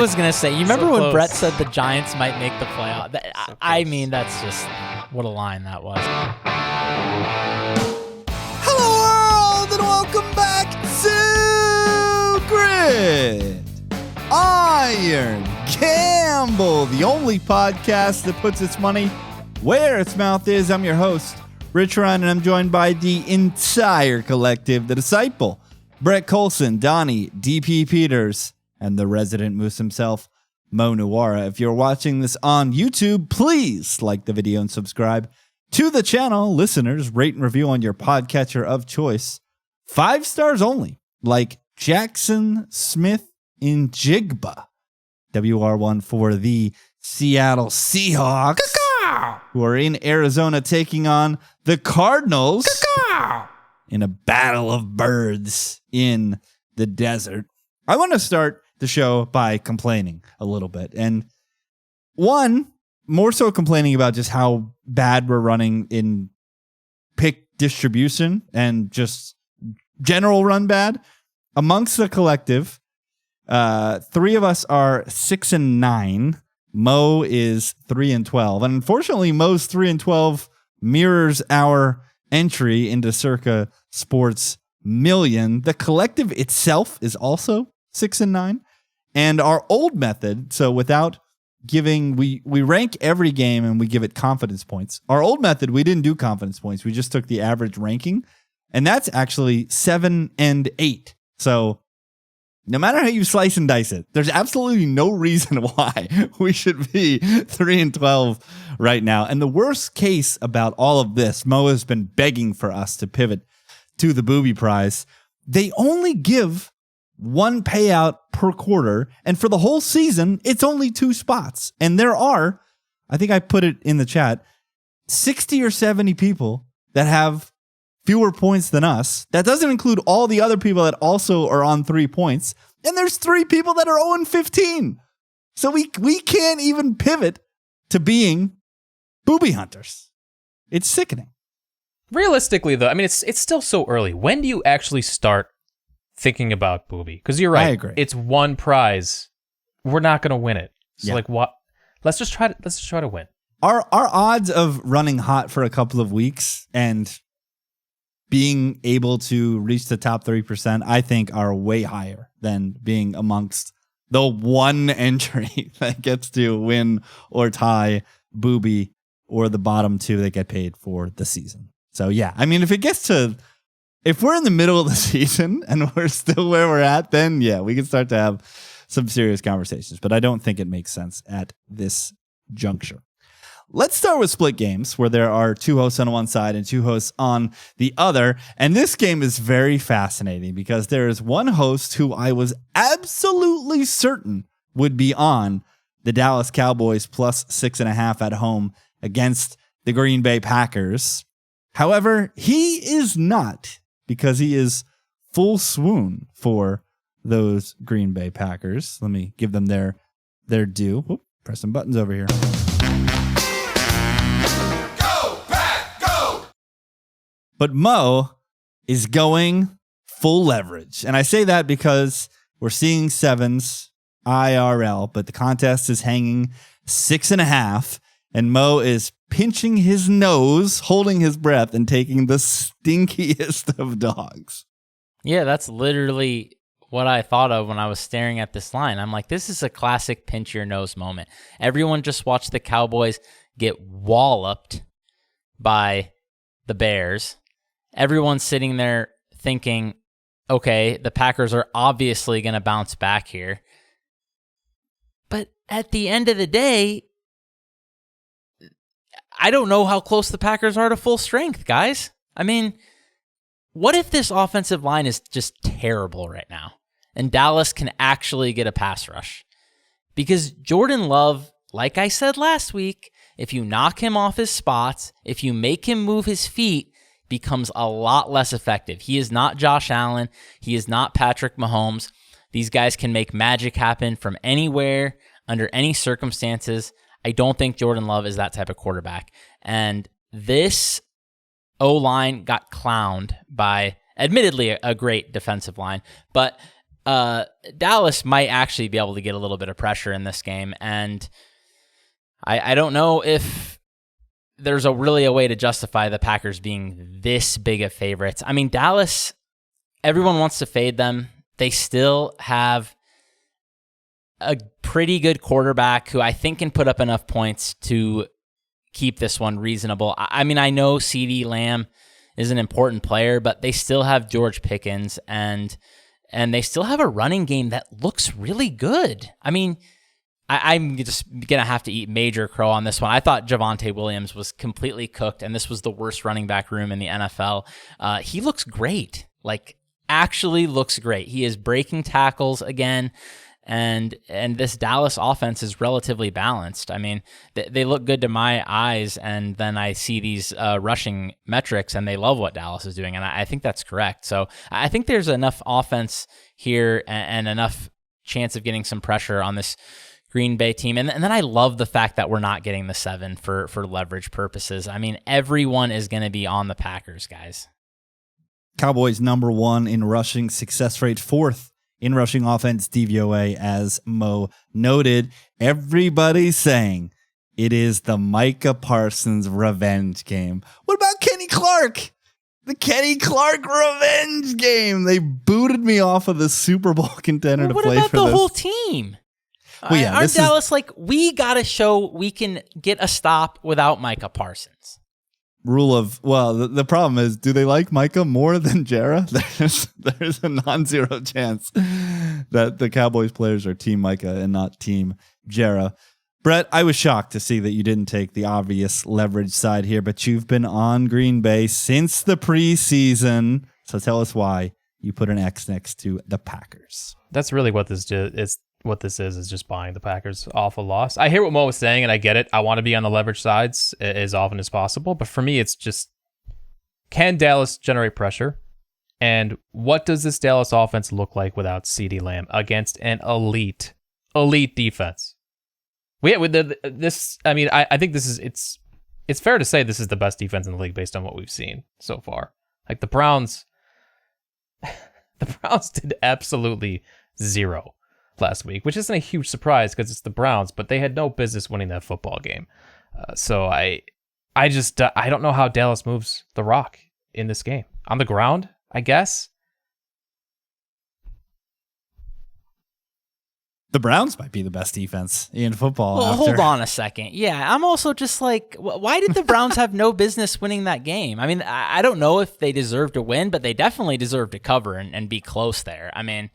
I was going to say, you remember So when close. Brett said the Giants might make the playoff? I close. mean, that's just what a line that was. Hello world and welcome back to Grid Iron Gamble, the only podcast that puts its money where its mouth is. I'm your host, Rich Ryan, and I'm joined by the entire collective, the Disciple, Brett Colson, Donnie, DP Peters, and the resident moose himself, Mo Nuwara. If you're watching this on YouTube, please like the video and subscribe to the channel. Listeners, rate and review on your podcatcher of choice. 5 stars only, like Jackson Smith in Jigba. WR1 for the Seattle Seahawks, who are in Arizona taking on the Cardinals in a battle of birds in the desert. I want to start the show by complaining a little bit. And one, more so complaining about just how bad we're running in pick distribution and just general run bad. Amongst the collective, 3 of us are 6-9. Mo is 3-12. And unfortunately, Mo's 3-12 mirrors our entry into Circa Sports Million. The collective itself is also 6-9. And our old method, so without giving, we rank every game and we give it confidence points. Our old method, we didn't do confidence points. We just took the average ranking. And that's actually 7 and 8. So no matter how you slice and dice it, there's absolutely no reason why we should be 3-12 right now. And the worst case about all of this, Mo has been begging for us to pivot to the booby prize. They only give 1 payout per quarter, and for the whole season, it's only 2 spots. And there are, I think I put it in the chat, 60 or 70 people that have fewer points than us. That doesn't include all the other people that also are on 3 points. And there's 3 people that are 0-15. So we can't even pivot to being booby hunters. It's sickening. Realistically, though, I mean, it's still so early. When do you actually start thinking about booby? Because you're right. I agree. It's 1 prize. We're not going to win it. So, Yeah. like, what? Let's just try to win. Our odds of running hot for a couple of weeks and being able to reach the top 3%, I think, are way higher than being amongst the 1 entry that gets to win or tie booby, or the bottom 2 that get paid for the season. So, yeah, I mean, if we're in the middle of the season and we're still where we're at, then, yeah, we can start to have some serious conversations. But I don't think it makes sense at this juncture. Let's start with split games, where there are 2 hosts on one side and 2 hosts on the other. And this game is very fascinating because there is one host who I was absolutely certain would be on the Dallas Cowboys plus 6.5 at home against the Green Bay Packers. However, he is not, because he is full swoon for those Green Bay Packers. Let me give them their due. Whoop, press some buttons over here. But Mo is going full leverage. And I say that because we're seeing 7s IRL, but the contest is hanging 6.5. And Mo is pinching his nose, holding his breath, and taking the stinkiest of dogs. Yeah, that's literally what I thought of when I was staring at this line. I'm like, this is a classic pinch your nose moment. Everyone just watched the Cowboys get walloped by the Bears. Everyone's sitting there thinking, okay, the Packers are obviously going to bounce back here. But at the end of the day, I don't know how close the Packers are to full strength, guys. I mean, what if this offensive line is just terrible right now and Dallas can actually get a pass rush? Because Jordan Love, like I said last week, if you knock him off his spots, if you make him move his feet, becomes a lot less effective. He is not Josh Allen. He is not Patrick Mahomes. These guys can make magic happen from anywhere, under any circumstances. I don't think Jordan Love is that type of quarterback. And this O-line got clowned by, admittedly, a great defensive line, but Dallas might actually be able to get a little bit of pressure in this game, and I don't know if there's really a way to justify the Packers being this big of favorites. I mean, Dallas, everyone wants to fade them. They still have a pretty good quarterback who I think can put up enough points to keep this one reasonable. I mean, I know CeeDee Lamb is an important player, but they still have George Pickens, and they still have a running game that looks really good. I mean, I'm just going to have to eat major crow on this one. I thought Javonte Williams was completely cooked, and this was the worst running back room in the NFL. He looks great, actually looks great. He is breaking tackles again, and this Dallas offense is relatively balanced. I mean, they look good to my eyes, and then I see these rushing metrics, and they love what Dallas is doing, and I think that's correct. So I think there's enough offense here and enough chance of getting some pressure on this Green Bay team. And then I love the fact that we're not getting the 7 for leverage purposes. I mean, everyone is going to be on the Packers, guys. Cowboys number 1 in rushing success rate, 4th in rushing offense DVOA, as Mo noted. Everybody's saying it is the Micah Parsons revenge game. What about Kenny Clark? The Kenny Clark revenge game. They booted me off of the Super Bowl contender to play for this. What about the whole team? Well, yeah, aren't Dallas we got to show we can get a stop without Micah Parsons? The problem is, do they like Micah more than Jarrah? There's a non-zero chance that the Cowboys players are Team Micah and not Team Jarrah. Brett, I was shocked to see that you didn't take the obvious leverage side here, but you've been on Green Bay since the preseason. So tell us why you put an X next to the Packers. That's really what this is. What this is just buying the Packers off a loss. I hear what Mo was saying, and I get it. I want to be on the leverage sides as often as possible, but for me, it's just, can Dallas generate pressure? And what does this Dallas offense look like without CeeDee Lamb against an elite defense? I think this is, it's fair to say this is the best defense in the league based on what we've seen so far. Like the Browns did absolutely zero last week, which isn't a huge surprise because it's the Browns, but they had no business winning that football game. So I don't know how Dallas moves the rock in this game. On the ground, I guess. The Browns might be the best defense in football. Well, hold on a second. Yeah, I'm also just why did the Browns have no business winning that game? I mean, I don't know if they deserve to win, but they definitely deserve to cover and be close there. I mean,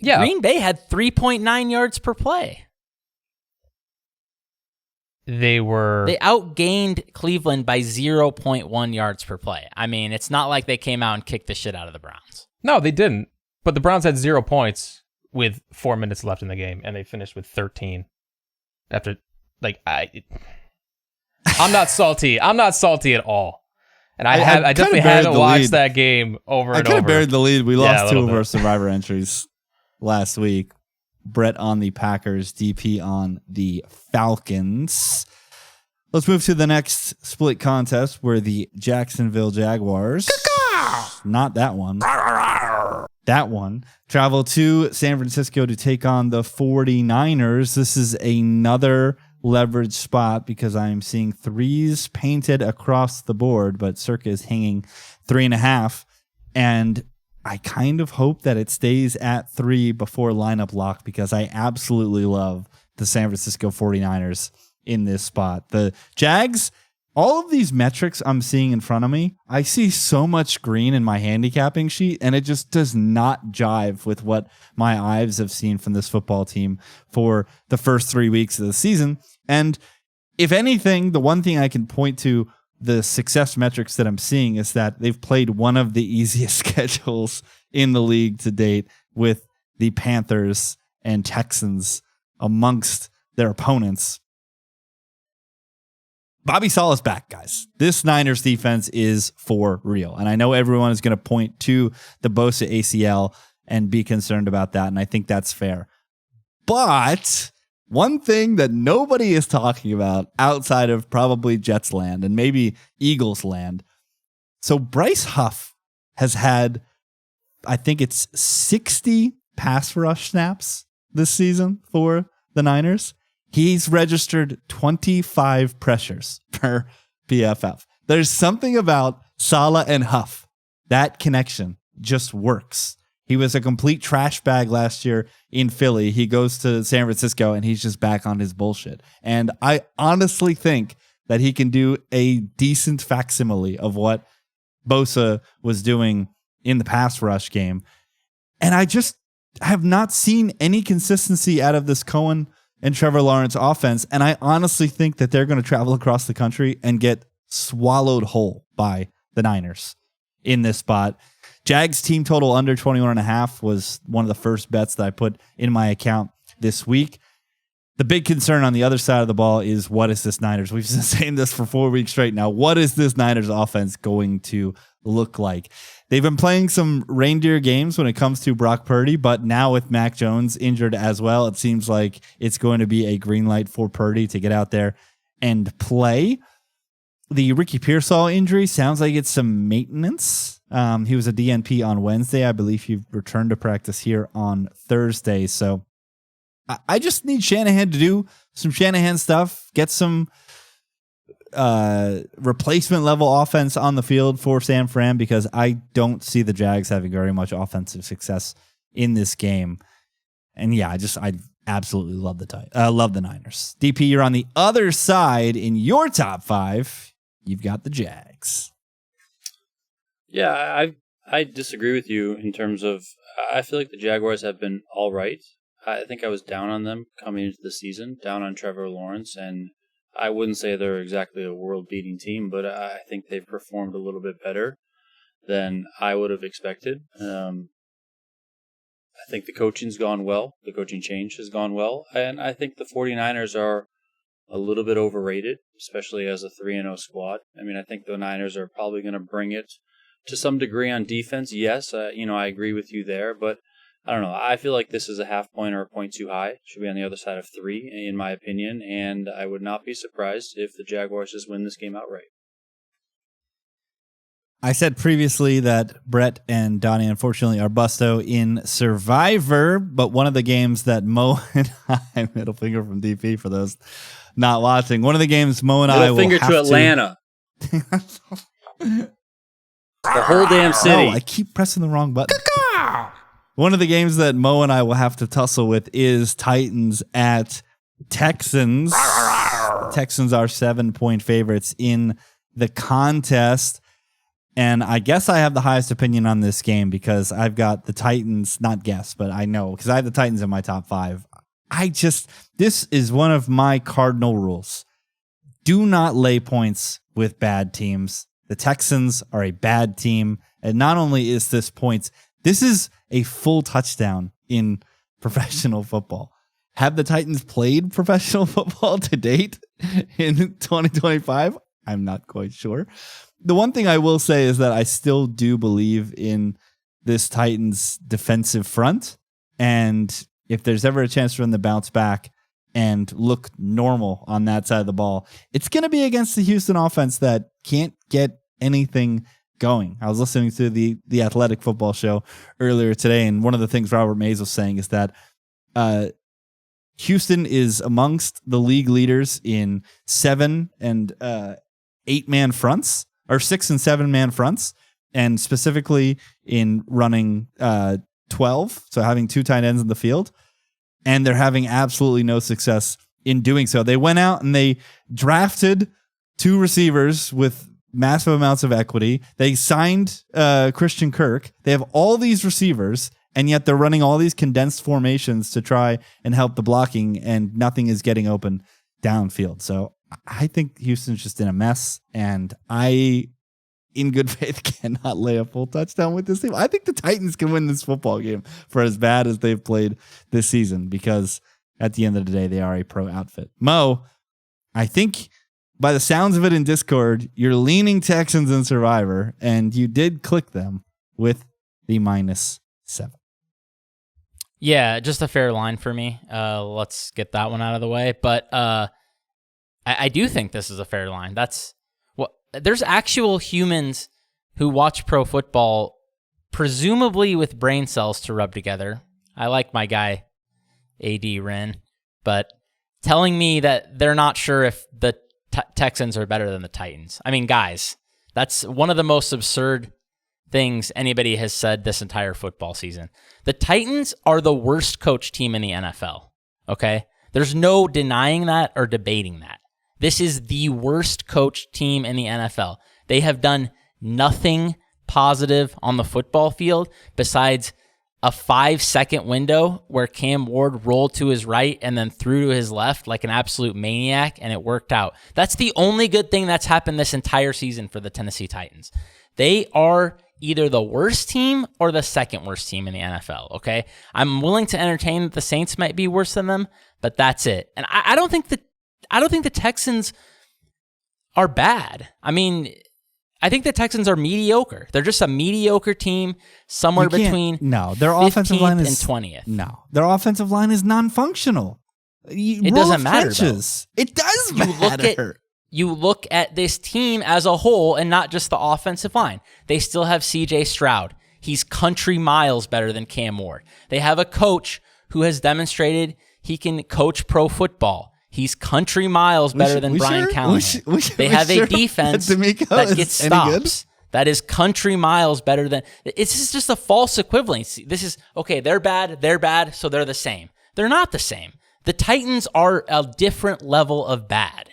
yeah, Green Bay had 3.9 yards per play. They outgained Cleveland by 0.1 yards per play. I mean, it's not like they came out and kicked the shit out of the Browns. No, they didn't. But the Browns had 0 points with 4 minutes left in the game, and they finished with 13. After, I'm not salty. I'm not salty at all. And I definitely haven't watched that game over and over. I kind of buried the lead. We lost 2 of our Survivor entries last week. Brett on the Packers, DP on the Falcons. Let's move to the next split contest where the Jacksonville Jaguars, not that one, that one, travel to San Francisco to take on the 49ers. This is another leverage spot because I'm seeing 3s painted across the board, but Circa is hanging 3.5. And I kind of hope that it stays at 3 before lineup lock because I absolutely love the San Francisco 49ers in this spot. The Jags, all of these metrics I'm seeing in front of me, I see so much green in my handicapping sheet, and it just does not jive with what my eyes have seen from this football team for the first 3 weeks of the season. And if anything, the one thing I can point to the success metrics that I'm seeing is that they've played one of the easiest schedules in the league to date with the Panthers and Texans amongst their opponents. Bobby Saleh's back, guys. This Niners defense is for real. And I know everyone is going to point to the Bosa ACL and be concerned about that. And I think that's fair. But one thing that nobody is talking about outside of probably Jets land and maybe Eagles land. So Bryce Huff has had, I think it's 60 pass rush snaps this season for the Niners. He's registered 25 pressures per PFF. There's something about Saleh and Huff. That connection just works. He was a complete trash bag last year in Philly. He goes to San Francisco and he's just back on his bullshit. And I honestly think that he can do a decent facsimile of what Bosa was doing in the pass rush game. And I just have not seen any consistency out of this Cohen and Trevor Lawrence offense. And I honestly think that they're going to travel across the country and get swallowed whole by the Niners in this spot. Jags team total under 21.5 was one of the first bets that I put in my account this week. The big concern on the other side of the ball is, what is this Niners? We've been saying this for 4 weeks straight now. What is this Niners offense going to look like? They've been playing some reindeer games when it comes to Brock Purdy, but now with Mac Jones injured as well, it seems like it's going to be a green light for Purdy to get out there and play. The Ricky Pearsall injury sounds like it's some maintenance. He was a DNP on Wednesday. I believe he returned to practice here on Thursday. So I just need Shanahan to do some Shanahan stuff, get some replacement level offense on the field for San Fran, because I don't see the Jags having very much offensive success in this game. And yeah, I absolutely love the Niners. DP, you're on the other side in your top 5. You've got the Jags. Yeah, I disagree with you in terms of, I feel like the Jaguars have been all right. I think I was down on them coming into the season, down on Trevor Lawrence, and I wouldn't say they're exactly a world-beating team, but I think they've performed a little bit better than I would have expected. I think the coaching's gone well. The coaching change has gone well, and I think the 49ers are a little bit overrated, especially as a 3-0 squad. I mean, I think the Niners are probably going to bring it to some degree on defense. Yes, I agree with you there, but I don't know. I feel like this is a half point or a point too high. It should be on the other side of 3, in my opinion, and I would not be surprised if the Jaguars just win this game outright. I said previously that Brett and Donnie, unfortunately, are busto in Survivor, but one of the games that Mo and I, middle finger from DP for those not watching, one of the games Mo and I will have to... Middle finger to Atlanta. The whole damn city. Oh, I keep pressing the wrong button. One of the games that Mo and I will have to tussle with is Titans at Texans. Texans are 7-point favorites in the contest. And I guess I have the highest opinion on this game because I've got the Titans, not guess, but I know, because I have the Titans in my top 5. This is one of my cardinal rules. Do not lay points with bad teams. The Texans are a bad team. And not only is this points, this is a full touchdown in professional football. Have the Titans played professional football to date in 2025? I'm not quite sure. The one thing I will say is that I still do believe in this Titans defensive front. And if there's ever a chance for them to bounce back and look normal on that side of the ball, it's going to be against the Houston offense that can't get anything going. I was listening to the Athletic Football Show earlier today, and one of the things Robert Mays was saying is that Houston is amongst the league leaders in 7 and 8-man fronts, or 6 and 7-man fronts, and specifically in running 12, so having 2 tight ends in the field, and they're having absolutely no success in doing so. They went out and they drafted 2 receivers with massive amounts of equity. They signed Christian Kirk. They have all these receivers, and yet they're running all these condensed formations to try and help the blocking, and nothing is getting open downfield. So I think Houston's just in a mess, and I, in good faith, cannot lay a full touchdown with this team. I think the Titans can win this football game for as bad as they've played this season, because at the end of the day, they are a pro outfit. Mo, I think by the sounds of it in Discord, you're leaning Texans in Survivor, and you did click them with the -7. Yeah, just a fair line for me. Let's get that one out of the way. But I do think this is a fair line. There's actual humans who watch pro football, presumably with brain cells to rub together. I like my guy, A.D. Ren, but telling me that they're not sure if the Texans are better than the Titans. I mean, guys, that's one of the most absurd things anybody has said this entire football season. The Titans are the worst coach team in the NFL, okay? There's no denying that or debating that. This is the worst coach team in the NFL. They have done nothing positive on the football field besides a 5-second window where Cam Ward rolled to his right and then threw to his left like an absolute maniac, and it worked out. That's the only good thing that's happened this entire season for the Tennessee Titans. They are either the worst team or the second worst team in the NFL, okay? I'm willing to entertain that the Saints might be worse than them, but that's it. And I don't think the Texans are bad. I mean, I think the Texans are mediocre. They're just a mediocre team somewhere between their offensive line is and 20th. No, their offensive line is non-functional. It doesn't matter, though. It does matter. You look at this team as a whole and not just the offensive line. They still have C.J. Stroud. He's country miles better than Cam Ward. They have a coach who has demonstrated he can coach pro football. He's country miles better than Brian Callahan. They have a defense that gets stops. That is country miles better than... It's just a false equivalency. This is, okay, they're bad, so they're the same. They're not the same. The Titans are a different level of bad.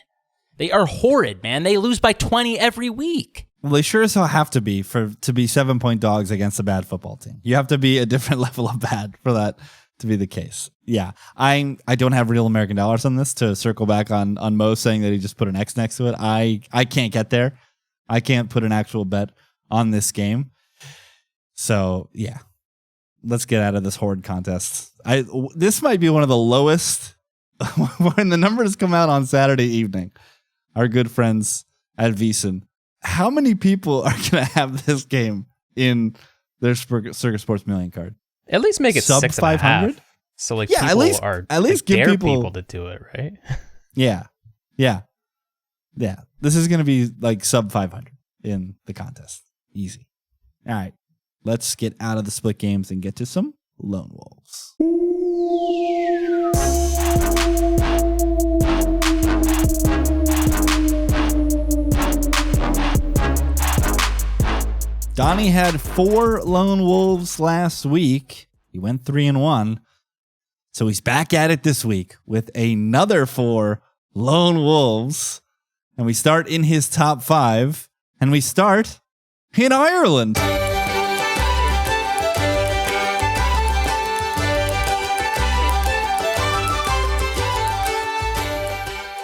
They are horrid, man. They lose by 20 every week. Well, they sure as hell have to be to be 7-point dogs against a bad football team. You have to be a different level of bad for that to be the case. Yeah, I don't have real American dollars on this to circle back on Mo saying that he just put an X next to it. I can't get there. I can't put an actual bet on this game. So, yeah. Let's get out of this horde contest. This might be one of the lowest when the numbers come out on Saturday evening. Our good friends at VSiN. How many people are going to have this game in their Circa Sports Million card? At least make it sub 6,500. So like people at least give people to do it, right? Yeah. This is going to be like sub 500 in the contest. Easy. All right. Let's get out of the split games and get to some lone wolves. Donnie had 4 lone wolves last week. He went 3-1. So he's back at it this week with another 4 lone wolves. And we start in his top 5. And we start in Ireland.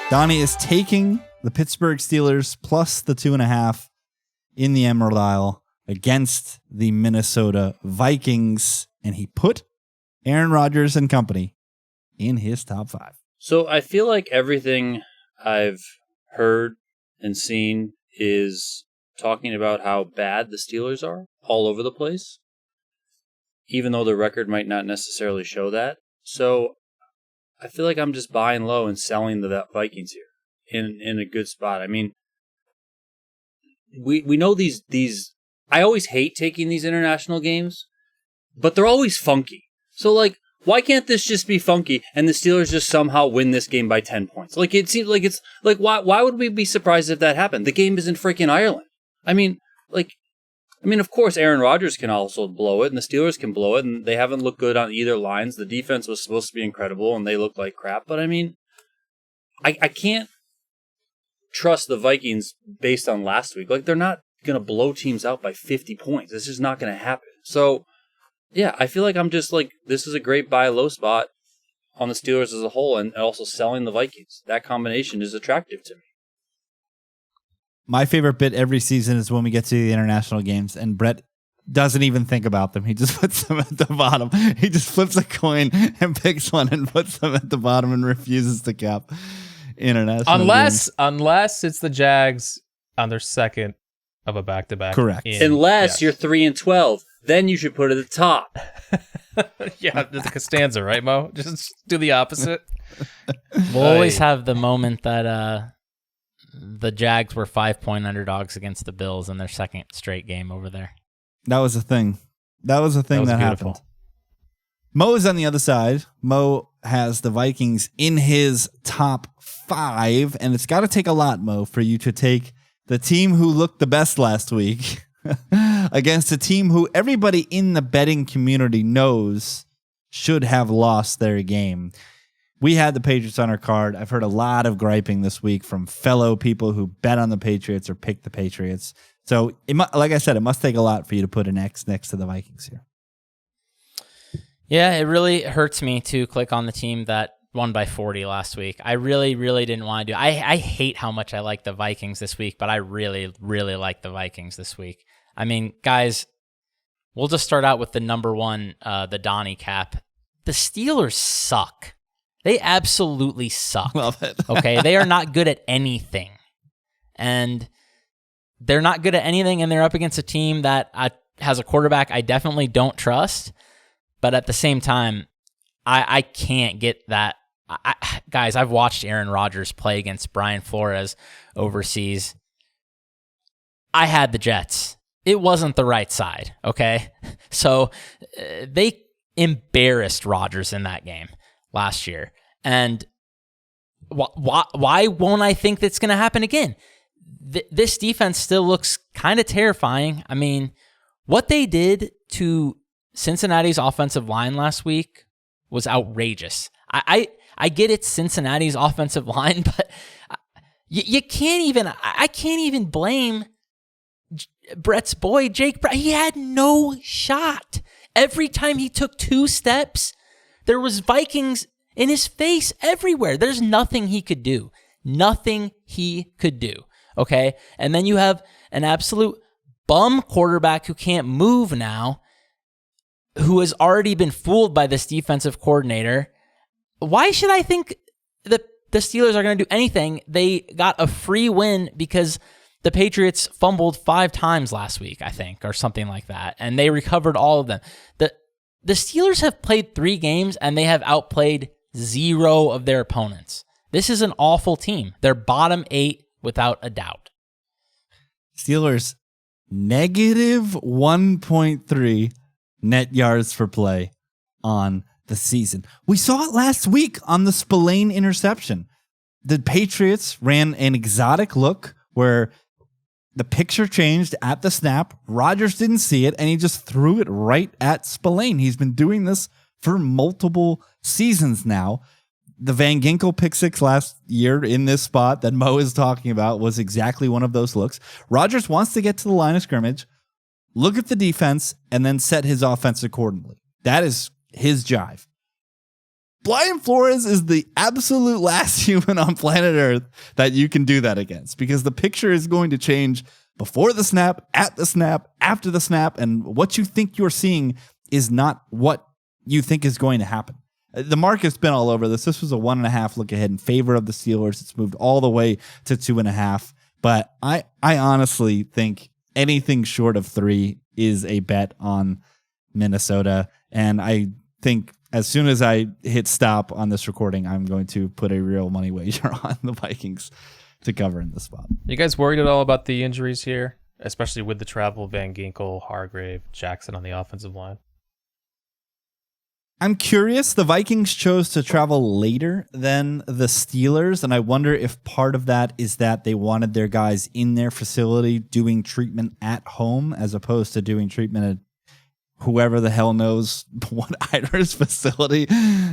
Donnie is taking the Pittsburgh Steelers plus the 2.5 in the Emerald Isle against the Minnesota Vikings, and he put Aaron Rodgers and company in his top 5. So I feel like everything I've heard and seen is talking about how bad the Steelers are all over the place, even though the record might not necessarily show that. So I feel like I'm just buying low and selling the Vikings here in a good spot. I mean, we know these. I always hate taking these international games, but they're always funky. So, like, why can't this just be funky and the Steelers just somehow win this game by 10 points? Like, it seems like it's like, why would we be surprised if that happened? The game is in freaking Ireland. I mean, of course, Aaron Rodgers can also blow it, and the Steelers can blow it, and they haven't looked good on either lines. The defense was supposed to be incredible, and they looked like crap. But I mean, I can't trust the Vikings based on last week. Like, they're not going to blow teams out by 50 points. It's just not going to happen. So, yeah, I feel like I'm just like, this is a great buy low spot on the Steelers as a whole, and also selling the Vikings. That combination is attractive to me. My favorite bit every season is when we get to the international games and Brett doesn't even think about them. He just puts them at the bottom. He just flips a coin and picks one and puts them at the bottom and refuses to cap international games. Unless it's the Jags on their second of a back-to-back. Correct. Unless you're 3-12, then you should put it at the top. Yeah, there's a Costanza, right, Mo? Just do the opposite. We'll always have the moment that the Jags were 5-point underdogs against the Bills in their second straight game over there. That was a thing. That was a thing that happened. Mo is on the other side. Mo has the Vikings in his top 5, and it's got to take a lot, Mo, for you to take the team who looked the best last week against a team who everybody in the betting community knows should have lost their game. We had the Patriots on our card. I've heard a lot of griping this week from fellow people who bet on the Patriots or pick the Patriots. So, like I said, it must take a lot for you to put an X next to the Vikings here. Yeah, it really hurts me to click on the team that won by 40 last week. I really, really didn't want to do it. I hate how much I like the Vikings this week, but I really, really like the Vikings this week. I mean, guys, we'll just start out with the number one, the Donnie cap. The Steelers suck. They absolutely suck. Love it. Okay, they are not good at anything. And they're not good at anything, and they're up against a team that has a quarterback I definitely don't trust. But at the same time, I can't get that. Guys, I've watched Aaron Rodgers play against Brian Flores overseas. I had the Jets. It wasn't the right side, okay? So they embarrassed Rodgers in that game last year. And why won't I think that's going to happen again? This defense still looks kind of terrifying. I mean, what they did to Cincinnati's offensive line last week was outrageous. I get it's Cincinnati's offensive line, but you can't even. I can't even blame Brett's boy, Jake Brett. He had no shot. Every time he took 2 steps, there was Vikings in his face everywhere. There's nothing he could do. Nothing he could do. Okay? And then you have an absolute bum quarterback who can't move now, who has already been fooled by this defensive coordinator. Why should I think the Steelers are going to do anything? They got a free win because the Patriots fumbled 5 times last week, I think, or something like that, and they recovered all of them. The Steelers have played 3 games, and they have outplayed 0 of their opponents. This is an awful team. They're bottom 8 without a doubt. Steelers negative 1.3 net yards per play on the season. We saw it last week on the Spillane interception. The Patriots ran an exotic look where the picture changed at the snap. Rodgers didn't see it, and he just threw it right at Spillane. He's been doing this for multiple seasons now. The Van Ginkel pick 6 last year in this spot that Mo is talking about was exactly one of those looks. Rodgers wants to get to the line of scrimmage, look at the defense, and then set his offense accordingly. That is his jive. Brian Flores is the absolute last human on planet Earth that you can do that against, because the picture is going to change before the snap, at the snap, after the snap, and what you think you're seeing is not what you think is going to happen. The market's been all over this. This was a 1.5 look ahead in favor of the Steelers. It's moved all the way to 2.5, but I honestly think anything short of 3 is a bet on Minnesota, and I think as soon as I hit stop on this recording, I'm going to put a real money wager on the Vikings to cover in this spot. You guys worried at all about the injuries here, especially with the travel of Van Ginkel, Hargrave, Jackson on the offensive line? I'm curious. The Vikings chose to travel later than the Steelers, and I wonder if part of that is that they wanted their guys in their facility doing treatment at home as opposed to doing treatment at whoever the hell knows what Iders facility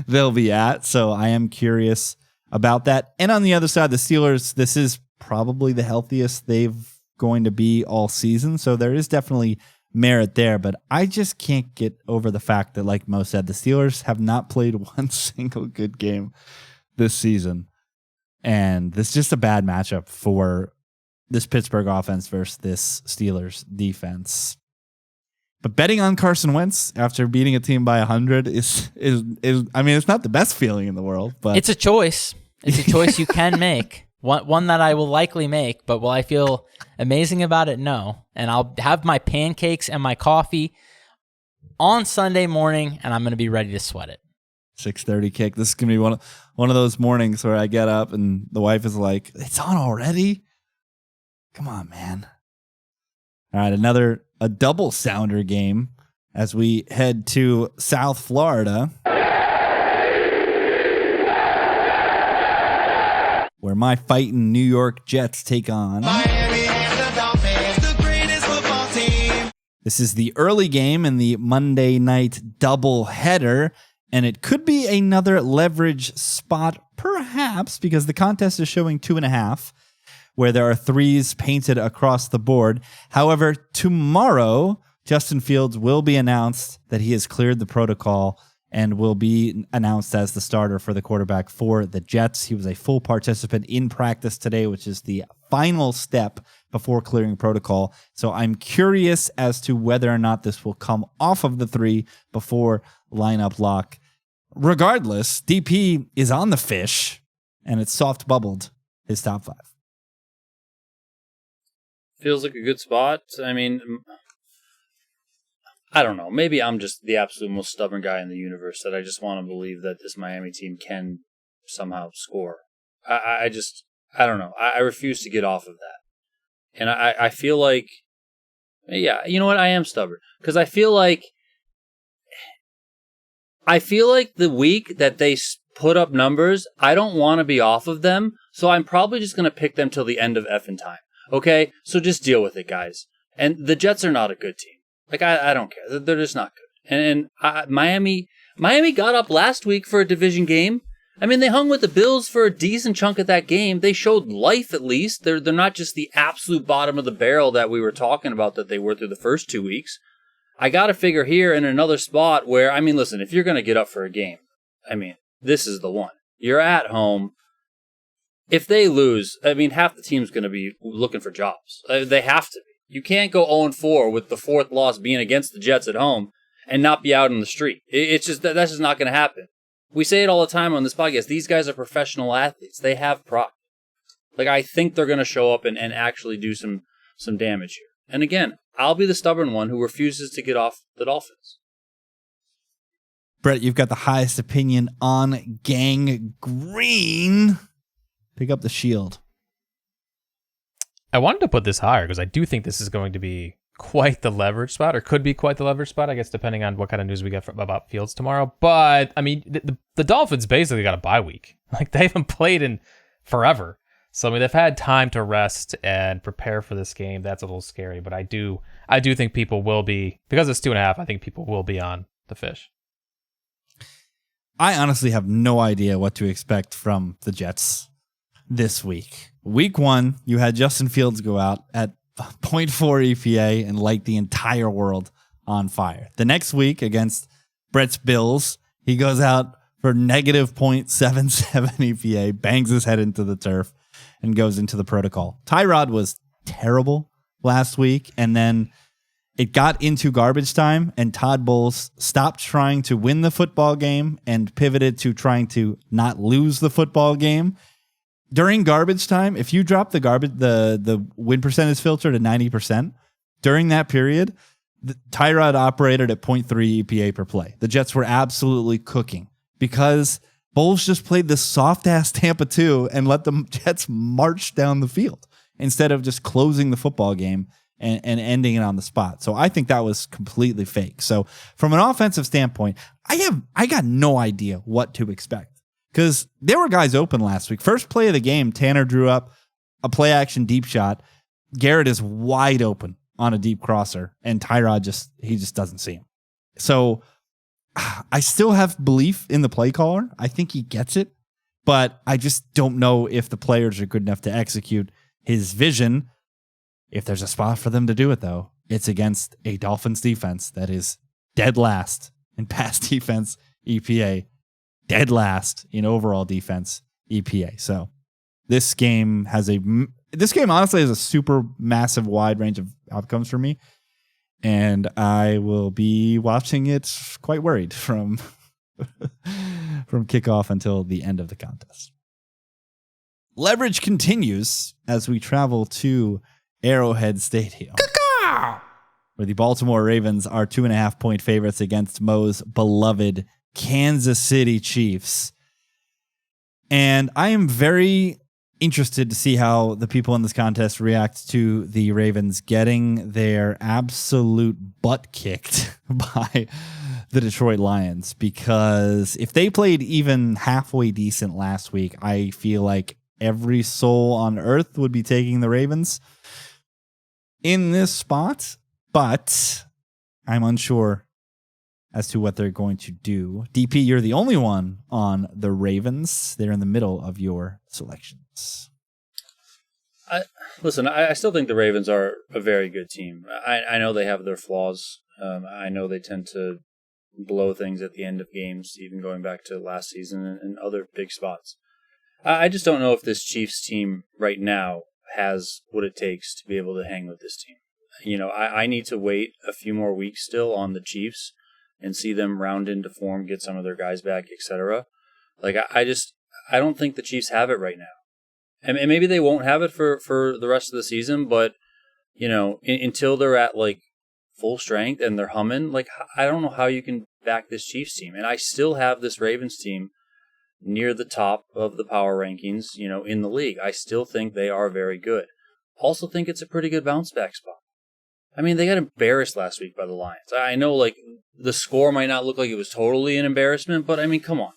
they'll be at. So I am curious about that. And on the other side, the Steelers, this is probably the healthiest they've going to be all season. So there is definitely merit there, but I just can't get over the fact that, like Mo said, the Steelers have not played one single good game this season. And this is just a bad matchup for this Pittsburgh offense versus this Steelers defense. But betting on Carson Wentz after beating a team by 100 is I mean, it's not the best feeling in the world, but it's a choice. It's a choice you can make. One that I will likely make, but will I feel amazing about it? No. And I'll have my pancakes and my coffee on Sunday morning, and I'm going to be ready to sweat it. 6:30 kick. This is going to be one of those mornings where I get up and the wife is like, "It's on already? Come on, man." All right, a double sounder game as we head to South Florida, where my fighting New York Jets take on Miami and the Dolphins, the greatest football team. This is the early game in the Monday night doubleheader, and it could be another leverage spot, perhaps, because the contest is showing 2.5, where there are 3s painted across the board. However, tomorrow, Justin Fields will be announced that he has cleared the protocol and will be announced as the starter for the quarterback for the Jets. He was a full participant in practice today, which is the final step before clearing protocol. So I'm curious as to whether or not this will come off of the 3 before lineup lock. Regardless, DP is on the fish, and it's soft bubbled his top 5. Feels like a good spot. I mean, I don't know. Maybe I'm just the absolute most stubborn guy in the universe that I just want to believe that this Miami team can somehow score. I don't know. I refuse to get off of that. And I feel like, yeah, you know what? I am stubborn. Because I feel like the week that they put up numbers, I don't want to be off of them. So I'm probably just going to pick them till the end of effing time. Okay? So just deal with it, guys. And the Jets are not a good team. Like, I don't care. They're just not good. And Miami got up last week for a division game. I mean, they hung with the Bills for a decent chunk of that game. They showed life, at least. They're not just the absolute bottom of the barrel that we were talking about that they were through the first 2 weeks. I got to figure here in another spot where, I mean, listen, if you're going to get up for a game, I mean, this is the one. You're at home. If they lose, I mean, half the team's going to be looking for jobs. They have to be. You can't go 0-4 with the 4th loss being against the Jets at home and not be out on the street. It's just that's just not going to happen. We say it all the time on this podcast. These guys are professional athletes. They have pride. Like, I think they're going to show up and actually do some damage here. And again, I'll be the stubborn one who refuses to get off the Dolphins. Brett, you've got the highest opinion on Gang Green. Pick up the shield. I wanted to put this higher because I do think this is going to be quite the leverage spot, or could be quite the leverage spot, I guess, depending on what kind of news we get about Fields tomorrow. But, I mean, the Dolphins basically got a bye week. Like, they haven't played in forever. So, I mean, they've had time to rest and prepare for this game. That's a little scary. But I do think people will be, because it's 2.5, I think people will be on the fish. I honestly have no idea what to expect from the Jets this week. Week 1, you had Justin Fields go out at 0.4 EPA and light the entire world on fire. The next week against Brett's Bills, he goes out for negative 0.77 EPA, bangs his head into the turf, and goes into the protocol. Tyrod was terrible last week, and then it got into garbage time, and Todd Bowles stopped trying to win the football game and pivoted to trying to not lose the football game. During garbage time, if you drop the win percentage filter to 90%, during that period, Tyrod operated at 0.3 EPA per play. The Jets were absolutely cooking because Bowles just played this soft-ass Tampa 2 and let the Jets march down the field instead of just closing the football game and ending it on the spot. So I think that was completely fake. So from an offensive standpoint, I got no idea what to expect. Because there were guys open last week. First play of the game, Tanner drew up a play-action deep shot. Garrett is wide open on a deep crosser, and Tyrod just doesn't see him. So I still have belief in the play caller. I think he gets it, but I just don't know if the players are good enough to execute his vision. If there's a spot for them to do it, though, it's against a Dolphins defense that is dead last in pass defense EPA. Dead last in overall defense EPA. So this game honestly has a super massive wide range of outcomes for me. And I will be watching it quite worried from kickoff until the end of the contest. Leverage continues as we travel to Arrowhead Stadium, where the Baltimore Ravens are 2.5-point favorites against Mo's beloved Kansas City Chiefs. And I am very interested to see how the people in this contest react to the Ravens getting their absolute butt kicked by the Detroit Lions, because if they played even halfway decent last week, I feel like every soul on earth would be taking the Ravens in this spot, but I'm unsure as to what they're going to do. DP, you're the only one on the Ravens. They're in the middle of your selections. Listen, I still think the Ravens are a very good team. I know they have their flaws. I know they tend to blow things at the end of games, even going back to last season and other big spots. I just don't know if this Chiefs team right now has what it takes to be able to hang with this team. You know, I need to wait a few more weeks still on the Chiefs and see them round into form, get some of their guys back, etc. Like, I don't think the Chiefs have it right now. And maybe they won't have it for the rest of the season, but, you know, until they're at, like, full strength and they're humming, like, I don't know how you can back this Chiefs team. And I still have this Ravens team near the top of the power rankings, you know, in the league. I still think they are very good. Also think it's a pretty good bounce back spot. I mean, they got embarrassed last week by the Lions. I know, like, the score might not look like it was totally an embarrassment, but I mean, come on.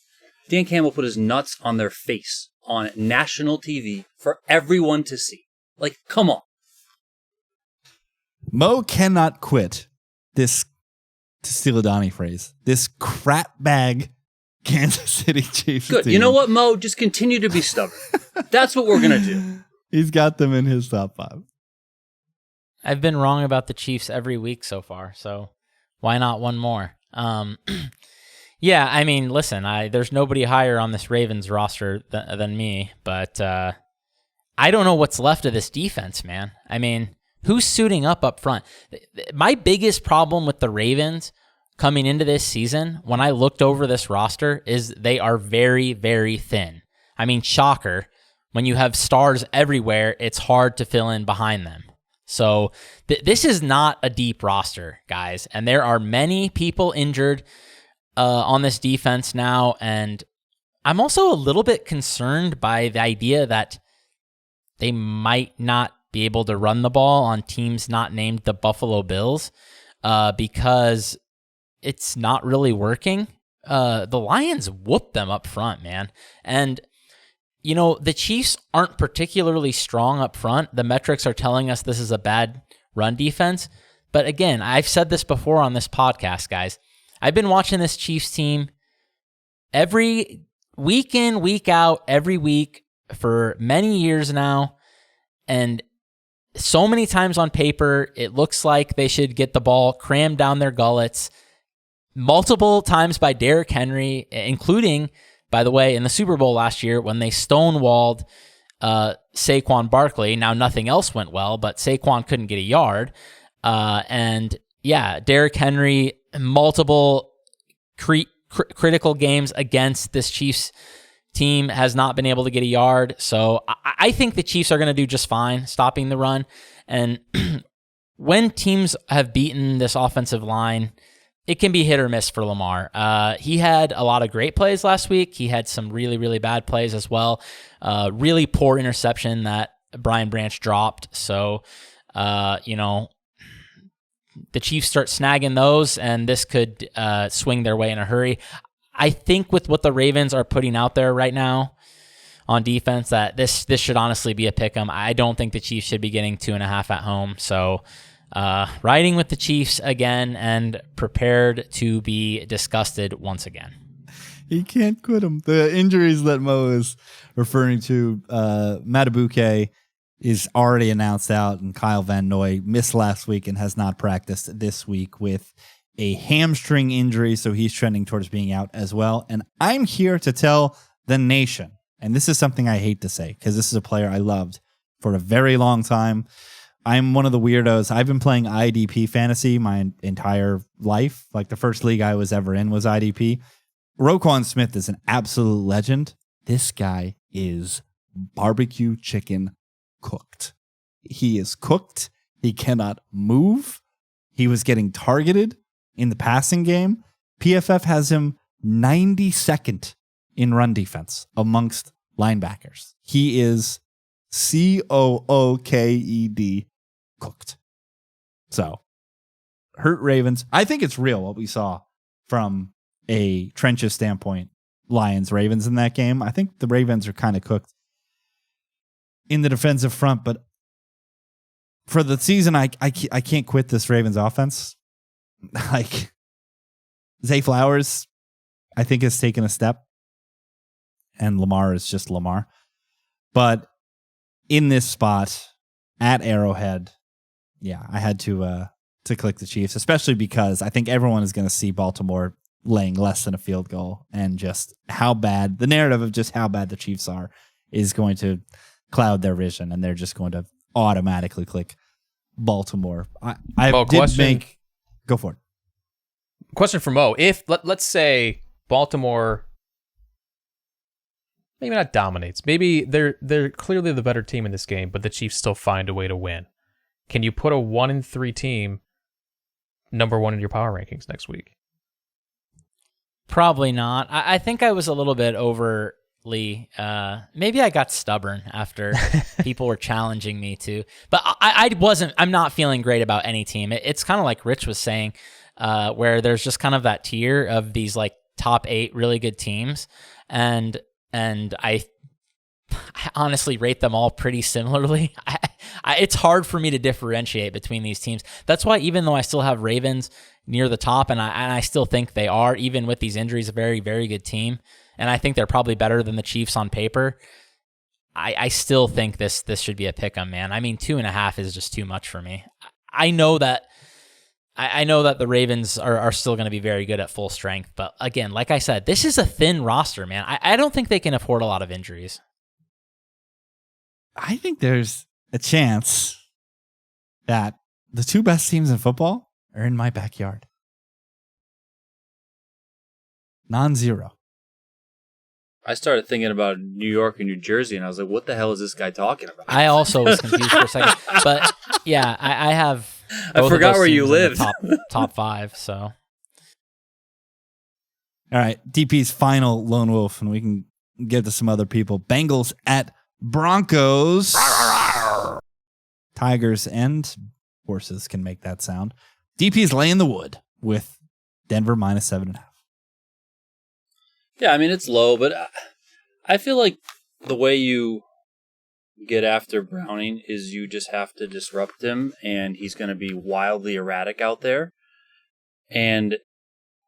Dan Campbell put his nuts on their face on national TV for everyone to see. Like, come on. Mo cannot quit this, to steal a Donnie phrase, this crap bag Kansas City Chiefs Good. team. You know what, Mo? Just continue to be stubborn. That's what we're going to do. He's got them in his top 5. I've been wrong about the Chiefs every week so far, so why not one more? Yeah, I mean, listen, there's nobody higher on this Ravens roster than me, but I don't know what's left of this defense, man. I mean, who's suiting up front? My biggest problem with the Ravens coming into this season, when I looked over this roster, is they are very, very thin. I mean, shocker. When you have stars everywhere, it's hard to fill in behind them. So this is not a deep roster, guys, and there are many people injured on this defense now, and I'm also a little bit concerned by the idea that they might not be able to run the ball on teams not named the Buffalo Bills because it's not really working. The Lions whooped them up front, man, and you know, the Chiefs aren't particularly strong up front. The metrics are telling us this is a bad run defense. But again, I've said this before on this podcast, guys. I've been watching this Chiefs team every week in, week out, every week for many years now. And so many times on paper, it looks like they should get the ball crammed down their gullets. Multiple times by Derrick Henry, including, by the way, in the Super Bowl last year when they stonewalled Saquon Barkley. Now, nothing else went well, but Saquon couldn't get a yard. And yeah, Derrick Henry, multiple critical games against this Chiefs team, has not been able to get a yard. So I think the Chiefs are going to do just fine stopping the run. And when teams have beaten this offensive line, it can be hit or miss for Lamar. He had a lot of great plays last week. He had some really, really bad plays as well. Really poor interception that Brian Branch dropped. So, you know, the Chiefs start snagging those, and this could swing their way in a hurry. I think with what the Ravens are putting out there right now on defense, that this should honestly be a pick 'em. I don't think the Chiefs should be getting 2.5 at home. So, riding with the Chiefs again and prepared to be disgusted once again. He can't quit him. The injuries that Mo is referring to, Matabuke is already announced out, and Kyle Van Noy missed last week and has not practiced this week with a hamstring injury, so he's trending towards being out as well. And I'm here to tell the nation, and this is something I hate to say because this is a player I loved for a very long time. I'm one of the weirdos. I've been playing IDP fantasy my entire life. Like, the first league I was ever in was IDP. Roquan Smith is an absolute legend. This guy is barbecue chicken cooked. He is cooked. He cannot move. He was getting targeted in the passing game. PFF has him 92nd in run defense amongst linebackers. He is cooked. Cooked. So, hurt Ravens. I think it's real what we saw from a trenches standpoint. Lions-Ravens in that game. I think the Ravens are kind of cooked in the defensive front, but for the season, I can't quit this Ravens offense. Like, Zay Flowers, I think, has taken a step, and Lamar is just Lamar. But in this spot at Arrowhead, yeah, I had to click the Chiefs, especially because I think everyone is going to see Baltimore laying less than a field goal, and just how bad the narrative of just how bad the Chiefs are is going to cloud their vision, and they're just going to automatically click Baltimore. Go for it. Question for Mo. If let's say Baltimore maybe not dominates, maybe they're clearly the better team in this game, but the Chiefs still find a way to win. Can you put a 1-3 team number one in your power rankings next week? Probably not. I think I was a little bit overly, maybe I got stubborn after people were challenging me to, but I'm not feeling great about any team. It's kind of like Rich was saying, where there's just kind of that tier of these like top 8 really good teams. And I honestly rate them all pretty similarly. It's hard for me to differentiate between these teams. That's why even though I still have Ravens near the top, and I still think they are, even with these injuries, a very, very good team, and I think they're probably better than the Chiefs on paper, I still think this should be a pick 'em, man. I mean, 2.5 is just too much for me. I know that the Ravens are still going to be very good at full strength, but again, like I said, this is a thin roster, man. I don't think they can afford a lot of injuries. I think there's a chance that the 2 best teams in football are in my backyard. Non-zero. I started thinking about New York and New Jersey, and I was like, what the hell is this guy talking about? I also was confused for a second. But yeah, I have both I forgot of those where you teams in lived. the top 5, so. All right, DP's final lone wolf, and we can get to some other people. Bengals at Broncos. Tigers and horses can make that sound. DP's laying the wood with Denver minus 7.5. Yeah, I mean, it's low, but I feel like the way you get after Browning is you just have to disrupt him, and he's going to be wildly erratic out there. And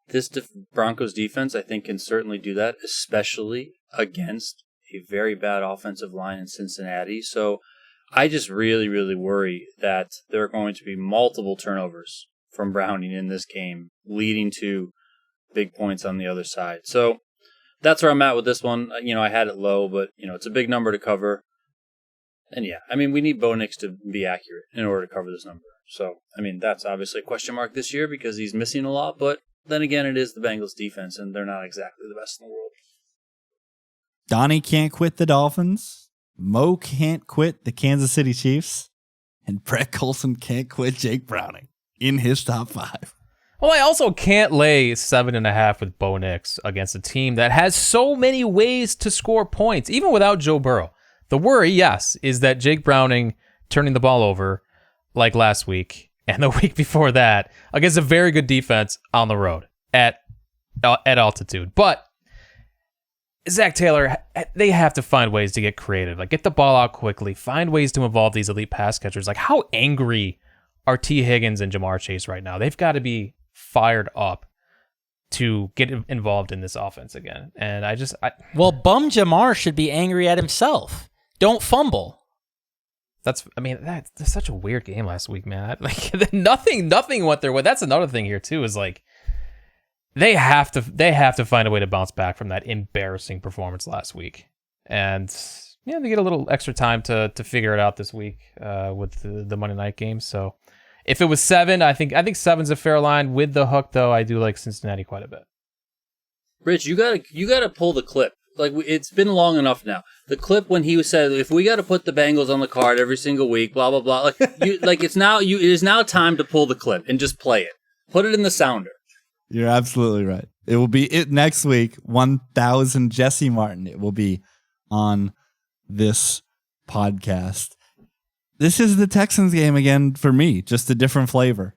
this Broncos defense, I think, can certainly do that, especially against a very bad offensive line in Cincinnati. So I just really, really worry that there are going to be multiple turnovers from Browning in this game, leading to big points on the other side. So that's where I'm at with this one. You know, I had it low, but, you know, it's a big number to cover. And yeah, I mean, we need Bo Nix to be accurate in order to cover this number. So, I mean, that's obviously a question mark this year because he's missing a lot. But then again, it is the Bengals defense, and they're not exactly the best in the world. Donnie can't quit the Dolphins. Mo can't quit the Kansas City Chiefs. And Brett Colson can't quit Jake Browning in his top 5. Well, I also can't lay 7.5 with Bo Nix against a team that has so many ways to score points, even without Joe Burrow. The worry, yes, is that Jake Browning turning the ball over like last week and the week before that against a very good defense on the road at altitude. But Zach Taylor, they have to find ways to get creative, like get the ball out quickly, find ways to involve these elite pass catchers. Like, how angry are T. Higgins and Jamar Chase right now? They've got to be fired up to get involved in this offense again. And well, bum Jamar should be angry at himself. Don't fumble. That's such a weird game last week, man. Like nothing went their way. That's another thing here too, is like they have to find a way to bounce back from that embarrassing performance last week. And yeah, they get a little extra time to figure it out this week with the Monday night game. So if it was 7, I think 7's a fair line. With the hook, though, I do like Cincinnati quite a bit. Rich, you gotta pull the clip. Like, it's been long enough now. The clip when he said, "If we got to put the Bengals on the card every single week, blah blah blah." Like, it is now time to pull the clip and just play it. Put it in the sounder. You're absolutely right. It will be next week. 1,000 Jesse Martin. It will be on this podcast. This is the Texans game again for me, just a different flavor.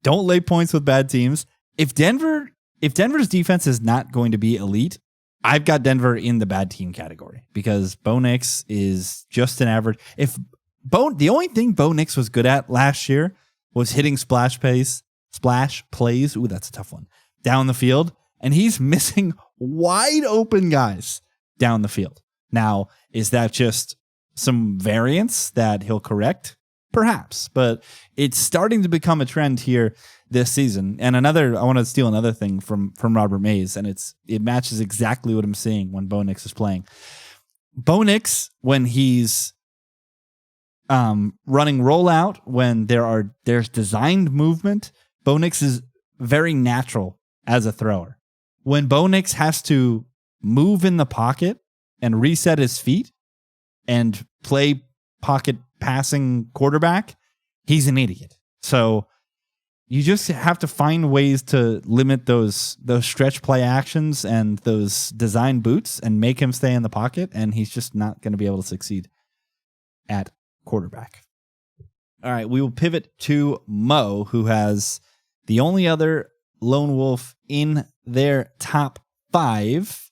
Don't lay points with bad teams. If Denver's defense is not going to be elite, I've got Denver in the bad team category because Bo Nix is just an average. The only thing Bo Nix was good at last year was hitting splash plays. Ooh, that's a tough one. Down the field, and he's missing wide open guys down the field. Now, is that just some variance that he'll correct? Perhaps, but it's starting to become a trend here this season. And I want to steal another thing from Robert Mays, and it matches exactly what I'm seeing when Bo Nix is playing. Bo Nix, when he's running rollout, when there's designed movement, Bo Nix is very natural as a thrower. When Bo Nix has to move in the pocket and reset his feet and play pocket passing quarterback, he's an idiot. So you just have to find ways to limit those stretch play actions and those design boots and make him stay in the pocket, and he's just not going to be able to succeed at quarterback. All right, we will pivot to Mo, who has the only other lone wolf in their top 5,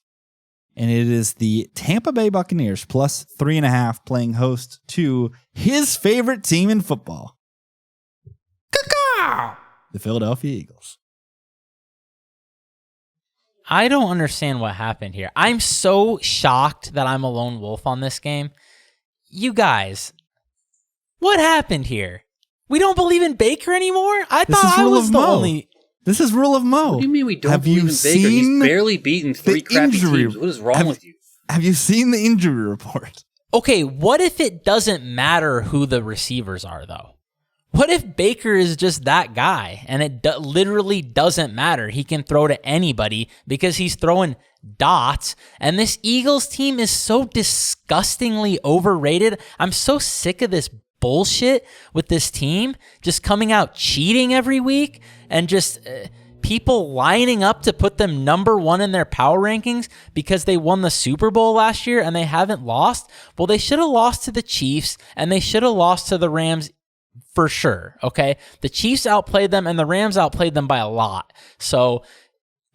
and it is the Tampa Bay Buccaneers plus 3.5 playing host to his favorite team in football, the Philadelphia Eagles. I don't understand what happened here. I'm so shocked that I'm a lone wolf on this game. You guys, what happened here? We don't believe in Baker anymore? I thought I was the only... This is rule of Mo. What do you mean we don't believe in Baker? He's barely beaten 3 crappy teams. What is wrong with you? Have you seen the injury report? Okay, what if it doesn't matter who the receivers are, though? What if Baker is just that guy and it literally doesn't matter? He can throw to anybody because he's throwing dots, and this Eagles team is so disgustingly overrated. I'm so sick of this bullshit with this team just coming out cheating every week and just people lining up to put them number 1 in their power rankings because they won the Super Bowl last year and they haven't lost. Well, they should have lost to the Chiefs and they should have lost to the Rams for sure, okay? The Chiefs outplayed them and the Rams outplayed them by a lot. So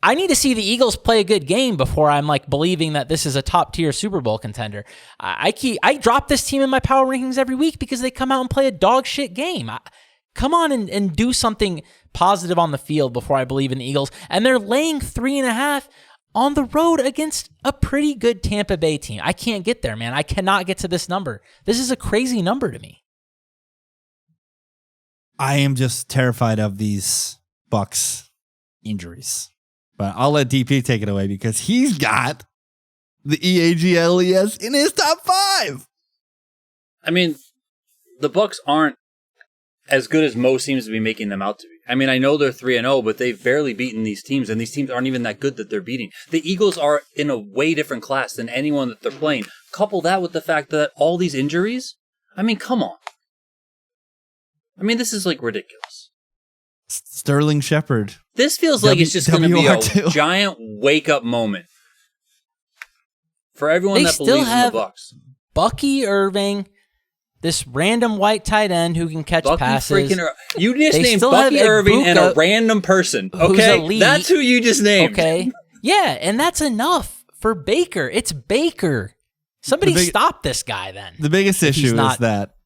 I need to see the Eagles play a good game before I'm like believing that this is a top tier Super Bowl contender. I drop this team in my power rankings every week because they come out and play a dog shit game. Come on and do something positive on the field before I believe in the Eagles. And they're laying 3.5 on the road against a pretty good Tampa Bay team. I can't get there, man. I cannot get to this number. This is a crazy number to me. I am just terrified of these Bucs injuries. But I'll let DP take it away because he's got the EAGLES in his top 5. I mean, the Bucs aren't as good as Mo seems to be making them out to be. I mean, I know they're 3-0, but they've barely beaten these teams, and these teams aren't even that good that they're beating. The Eagles are in a way different class than anyone that they're playing. Couple that with the fact that all these injuries, I mean, come on. I mean, this is like ridiculous. Sterling Shepard. This feels like it's just going to be a WR2. giant wake-up moment for everyone that believes in the Bucs. Bucky Irving, this random white tight end who can catch passes. You just named Bucky Irving and a random person, okay? That's who you just named. Okay. Yeah, and that's enough for Baker. It's Baker. Somebody stop this guy then. The biggest issue is that,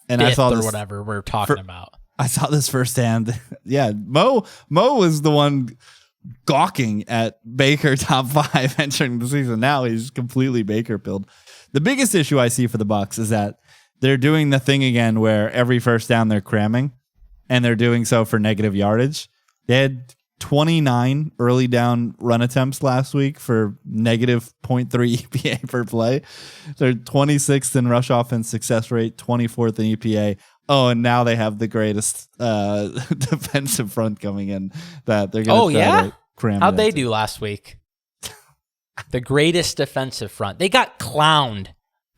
and I saw this, or whatever we're talking about. I saw this firsthand. Yeah, Mo was the one gawking at Baker top 5 entering the season. Now he's completely Baker pilled. The biggest issue I see for the Bucs is that they're doing the thing again where every first down they're cramming, and they're doing so for negative yardage. They had 29 early down run attempts last week for negative 0.3 EPA per play. They're 26th in rush offense success rate, 24th in EPA. Oh, and now they have the greatest defensive front coming in that they're going to try to cram. How'd they do last week? The greatest defensive front. They got clowned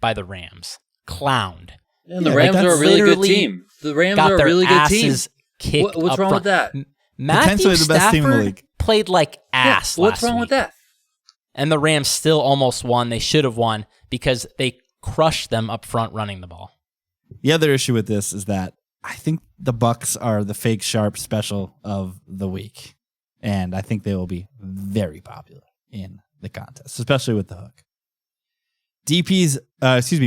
by the Rams. Clowned. And the Rams are a really good team. The Rams are a really good team. What's wrong with that? Matthew Stafford played like ass last week. What's wrong with that? And the Rams still almost won. They should have won because they crush them up front running the ball. The other issue with this is that I think the Bucs are the fake sharp special of the week. And I think they will be very popular in the contest, especially with the hook.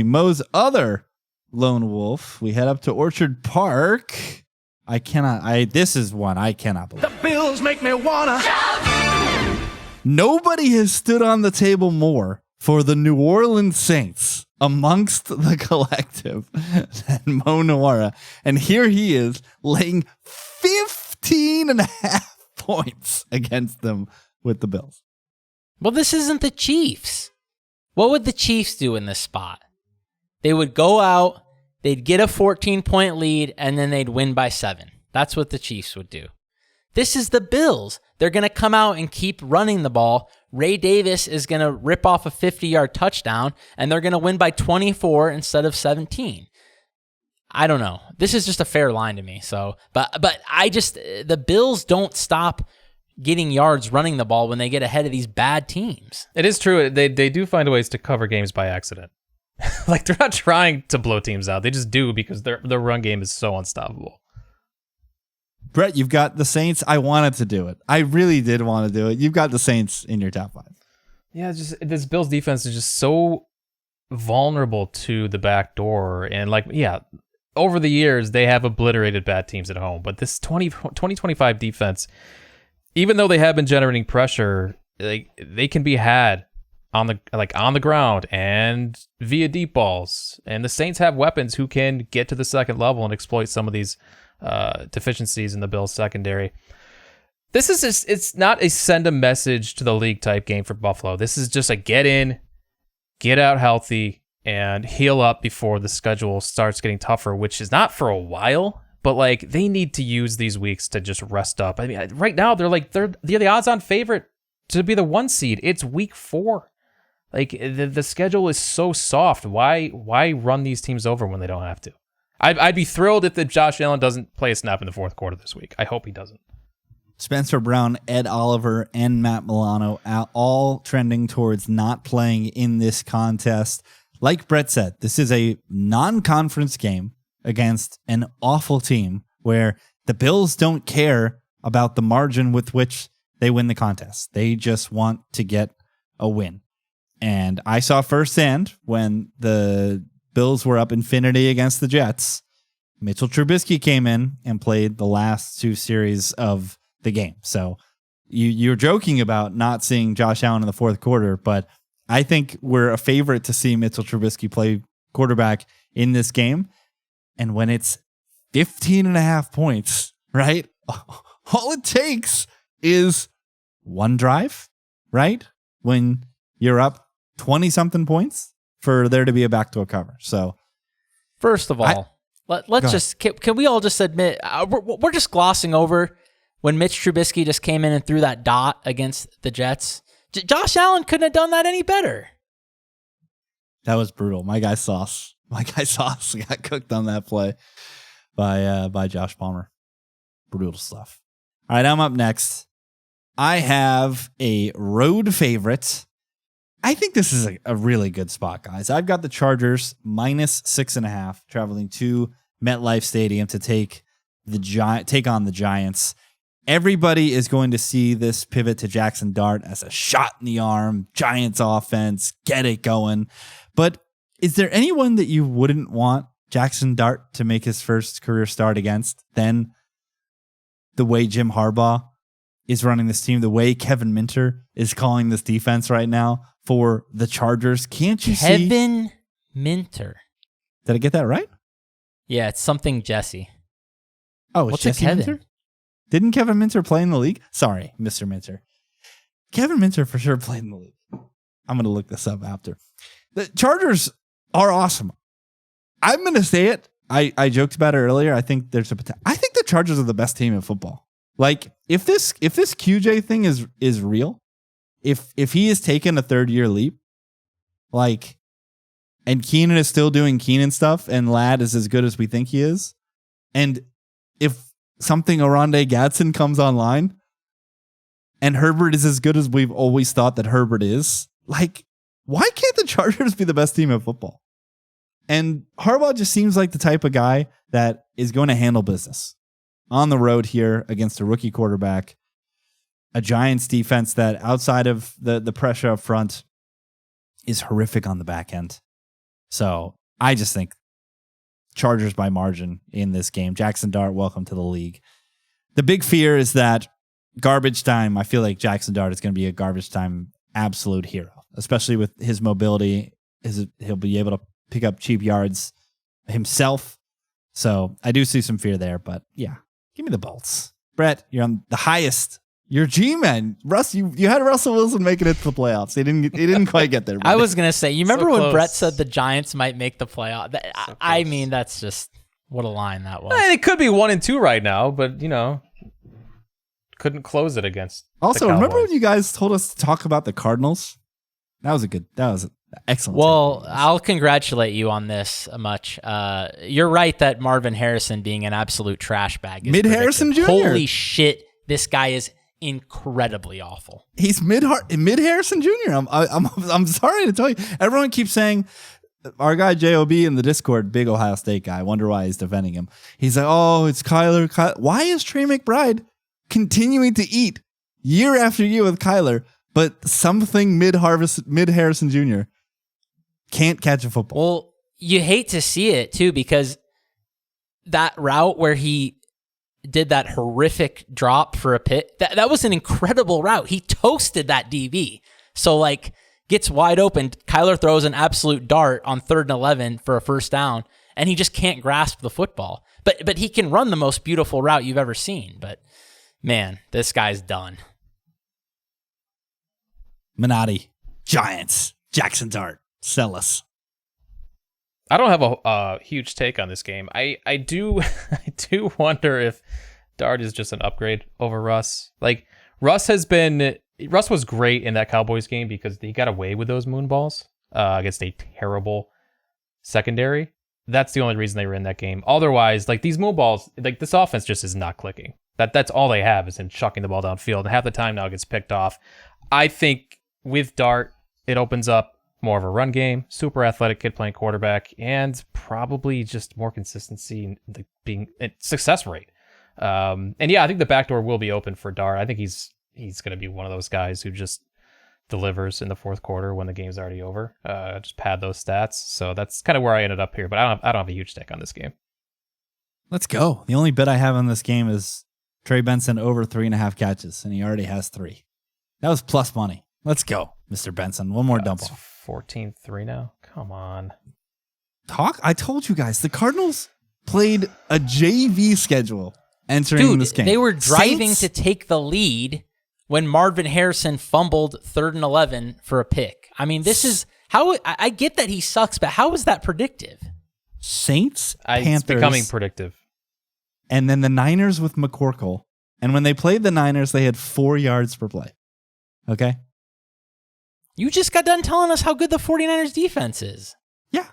Mo's other lone wolf. We head up to Orchard Park. This is one I cannot believe. The Bills make me wanna shout. Nobody has stood on the table more for the New Orleans Saints amongst the collective than Mo Nuwara. And here he is laying 15.5 points against them with the Bills. Well, this isn't the Chiefs. What would the Chiefs do in this spot? They would go out, they'd get a 14-point lead, and then they'd win by 7. That's what the Chiefs would do. This is the Bills. They're going to come out and keep running the ball. Ray Davis is going to rip off a 50-yard touchdown, and they're going to win by 24 instead of 17. I don't know. This is just a fair line to me. So, but the Bills don't stop getting yards running the ball when they get ahead of these bad teams. It is true. They do find ways to cover games by accident. Like, they're not trying to blow teams out. They just do because their run game is so unstoppable. Brett, you've got the Saints. I wanted to do it. I really did want to do it. You've got the Saints in your top 5. Yeah, just this Bills defense is just so vulnerable to the back door. And over the years, they have obliterated bad teams at home. But this 2025 defense, even though they have been generating pressure, they can be had on the ground and via deep balls. And the Saints have weapons who can get to the second level and exploit some of these deficiencies in the Bills secondary. This is just, it's not a send a message to the league type game for Buffalo. This is just a get in, get out healthy, and heal up before the schedule starts getting tougher, which is not for a while, but they need to use these weeks to just rest up. I mean, right now they're the odds-on favorite to be the 1 seed. It's week 4. The schedule is so soft. Why run these teams over when they don't have to? I'd be thrilled if Josh Allen doesn't play a snap in the fourth quarter this week. I hope he doesn't. Spencer Brown, Ed Oliver, and Matt Milano all trending towards not playing in this contest. Like Brett said, this is a non-conference game against an awful team where the Bills don't care about the margin with which they win the contest. They just want to get a win. And I saw firsthand when the Bills were up infinity against the Jets, Mitchell Trubisky came in and played the last 2 series of the game. So you're joking about not seeing Josh Allen in the fourth quarter, but I think we're a favorite to see Mitchell Trubisky play quarterback in this game. And when it's 15.5 points, right? All it takes is one drive, right? When you're up 20-something points for there to be a backdoor cover. So, first of all, let's just can we all just admit we're just glossing over when Mitch Trubisky just came in and threw that dot against the Jets. Josh Allen couldn't have done that any better. That was brutal. My guy Sauce got cooked on that play by Josh Palmer. Brutal stuff. All right, I'm up next. I have a road favorite. I think this is a really good spot, guys. I've got the Chargers -6.5 traveling to MetLife Stadium to take on the Giants. Everybody is going to see this pivot to Jackson Dart as a shot in the arm, Giants offense, get it going. But is there anyone that you wouldn't want Jackson Dart to make his first career start against than the way Jim Harbaugh is running this team, the way Kevin Minter is calling this defense right now for the Chargers? Can't you see? Kevin Minter. Did I get that right? Yeah, it's something Jesse. Oh, it's What's Jesse a Kevin? Minter? Didn't Kevin Minter play in the league? Sorry, Mr. Minter. Kevin Minter for sure played in the league. I'm going to look this up after. The Chargers are awesome. I'm going to say it. I joked about it earlier. I think there's a potential. I think the Chargers are the best team in football. If this QJ thing is real, if he is taking a 3rd-year leap, and Keenan is still doing Keenan stuff, and Ladd is as good as we think he is, and if something Oronde Gadsden comes online, and Herbert is as good as we've always thought that Herbert is, why can't the Chargers be the best team in football? And Harbaugh just seems like the type of guy that is going to handle business on the road here against a rookie quarterback, a Giants defense that outside of the pressure up front is horrific on the back end. So I just think Chargers by margin in this game. Jackson Dart, welcome to the league. The big fear is that garbage time, I feel like Jackson Dart is going to be a garbage time absolute hero, especially with his mobility. He'll be able to pick up cheap yards himself. So I do see some fear there, but yeah, give me the Bolts. Brett, you're on the highest. You're G-Man. Russ, you had Russell Wilson making it to the playoffs. He didn't quite get there. I was going to say, you remember So when close. Brett said the Giants might make the playoff? I mean, that's just what a line that was. It could be 1-2 right now, but couldn't close it against. Also, the remember Cowboys. when you guys told us to talk about the Cardinals? That was an excellent. Well, I'll congratulate you on this much. You're right that Marvin Harrison being an absolute trash bag is Mid Harrison predictive. Jr. Holy shit, this guy is incredibly awful. He's mid Harrison Jr. I'm sorry to tell you. Everyone keeps saying our guy Job in the Discord, big Ohio State guy. I wonder why he's defending him. He's like, oh, it's Kyler. Why is Trey McBride continuing to eat year after year with Kyler, but something mid Harrison Jr. can't catch a football? Well, you hate to see it too, because that route where he did that horrific drop for a pick, that was an incredible route. He toasted that DB. So gets wide open. Kyler throws an absolute dart on 3rd and 11 for a first down, and he just can't grasp the football. But he can run the most beautiful route you've ever seen. But man, this guy's done. Minotti, Giants, Jackson Dart, sell us. I don't have a huge take on this game. I do wonder if Dart is just an upgrade over Russ. Russ was great in that Cowboys game because he got away with those moon balls against a terrible secondary. That's the only reason they were in that game. Otherwise, these moon balls, this offense just is not clicking. That's all they have is him chucking the ball downfield. And half the time now it gets picked off. I think with Dart, it opens up more of a run game, super athletic kid playing quarterback, and probably just more consistency in being success rate. And yeah, I think the back door will be open for Dart. I think he's going to be one of those guys who just delivers in the fourth quarter when the game's already over. Just pad those stats. So that's kind of where I ended up here, but I don't have a huge take on this game. Let's go. The only bet I have on this game is Trey Benson over 3.5 catches, and he already has 3. That was plus money. Let's go, Mr. Benson. One more dump off. 14-3 now. Come on. I told you guys, the Cardinals played a JV schedule entering this game. They were driving Saints? to take the lead when Marvin Harrison fumbled 3rd and 11 for a pick. I mean, this is how I get that he sucks, but how is that predictive? Saints, It's Panthers, becoming predictive. and then the Niners with McCorkle. And when they played the Niners, they had 4 yards per play. Okay? You just got done telling us how good the 49ers defense is. Yeah.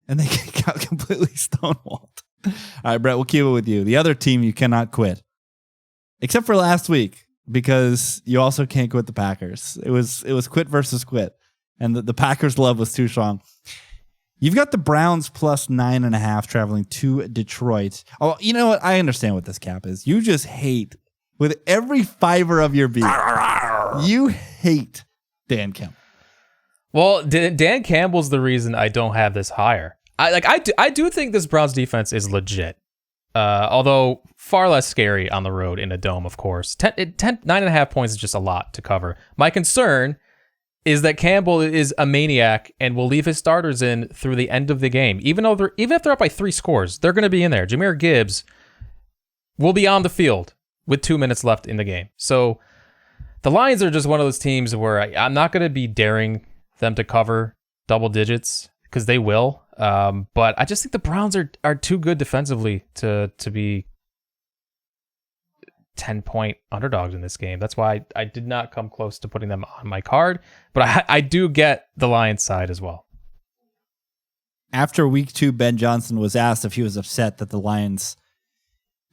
And they got completely stonewalled. All right, Brett, we'll keep it with you. The other team you cannot quit, except for last week, because you also can't quit the Packers. It was quit versus quit, and the Packers' love was too strong. You've got the Browns plus 9.5 traveling to Detroit. Oh, you know what? I understand what this cap is. You just hate, with every fiber of your being, you hate Dan Campbell. Well, Dan Campbell's the reason I don't have this higher. I do think this Browns defense is legit. Although far less scary on the road in a dome, of course. 9.5 points is just a lot to cover. My concern is that Campbell is a maniac and will leave his starters in through the end of the game. Even if they're up by 3 scores, they're going to be in there. Jahmyr Gibbs will be on the field with 2 minutes left in the game. So the Lions are just one of those teams where I'm not going to be daring them to cover double digits because they will. But I just think the Browns are too good defensively to be 10-point underdogs in this game. That's why I did not come close to putting them on my card. But I do get the Lions side as well. After week 2, Ben Johnson was asked if he was upset that the Lions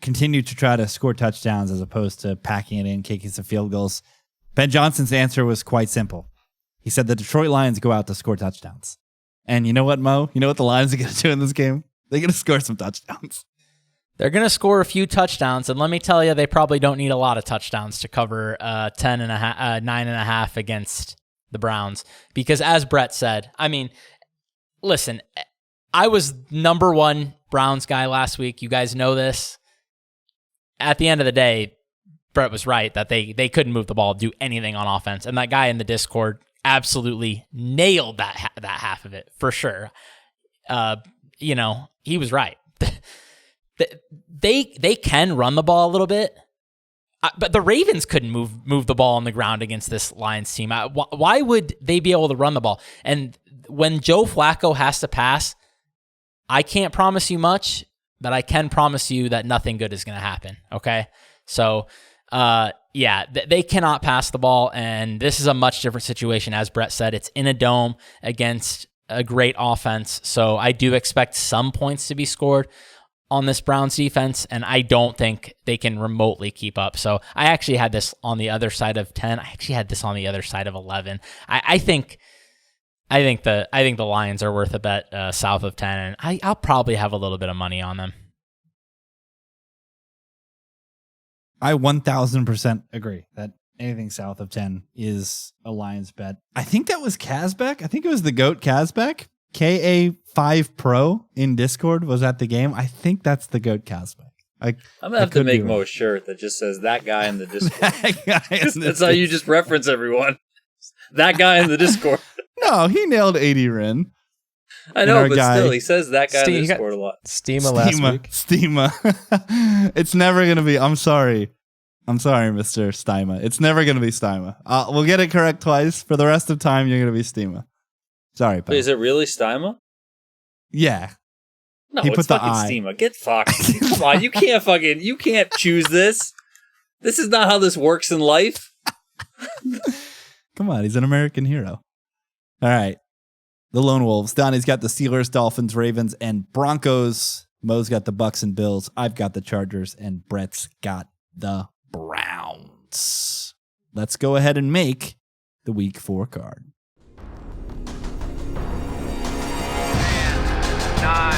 continued to try to score touchdowns as opposed to packing it in, kicking some field goals. Ben Johnson's answer was quite simple. He said the Detroit Lions go out to score touchdowns. And you know what, Mo? You know what the Lions are going to do in this game? They're going to score some touchdowns. They're going to score a few touchdowns, and let me tell you, they probably don't need a lot of touchdowns to cover 9.5 against the Browns. Because as Brett said, I mean, listen, I was number one Browns guy last week. You guys know this. At the end of the day, Brett was right that they couldn't move the ball, do anything on offense. And that guy in the Discord absolutely nailed that half of it, for sure. He was right. They can run the ball a little bit, but the Ravens couldn't move the ball on the ground against this Lions team. Why would they be able to run the ball? And when Joe Flacco has to pass, I can't promise you much, but I can promise you that nothing good is going to happen, okay? So, they cannot pass the ball, and this is a much different situation. As Brett said, it's in a dome against a great offense, so I do expect some points to be scored on this Browns defense, and I don't think they can remotely keep up. So I actually had this on the other side of 10. I actually had this on the other side of 11. I think the Lions are worth a bet south of 10, and I'll probably have a little bit of money on them. I 1,000% agree that anything south of 10 is a Lions bet. I think that was Kazbek. I think it was the GOAT Kazbek. KA5 Pro in Discord was at the game. I think that's the GOAT Kazbek. I'm going to have to make Mo a shirt that just says that guy in the Discord. That's how you just reference everyone. That guy in the Discord. No, he nailed 80 Rin. I know, but still, he says that guy in the Discord a lot. Steema last week. Steema. It's never going to be, I'm sorry, Mr. Steima. It's never going to be Steima. We'll get it correct twice. For the rest of time, you're going to be Steema. Sorry, pal. Wait, is it really Steima? Yeah. No, it's fucking Steema. Get fucked. Come on, you can't choose this. This is not how this works in life. Come on, he's an American hero. All right. The Lone Wolves. Donnie's got the Steelers, Dolphins, Ravens, and Broncos. Mo's got the Bucks and Bills. I've got the Chargers, and Brett's got the Browns. Let's go ahead and make the Week 4 card. 10, 9,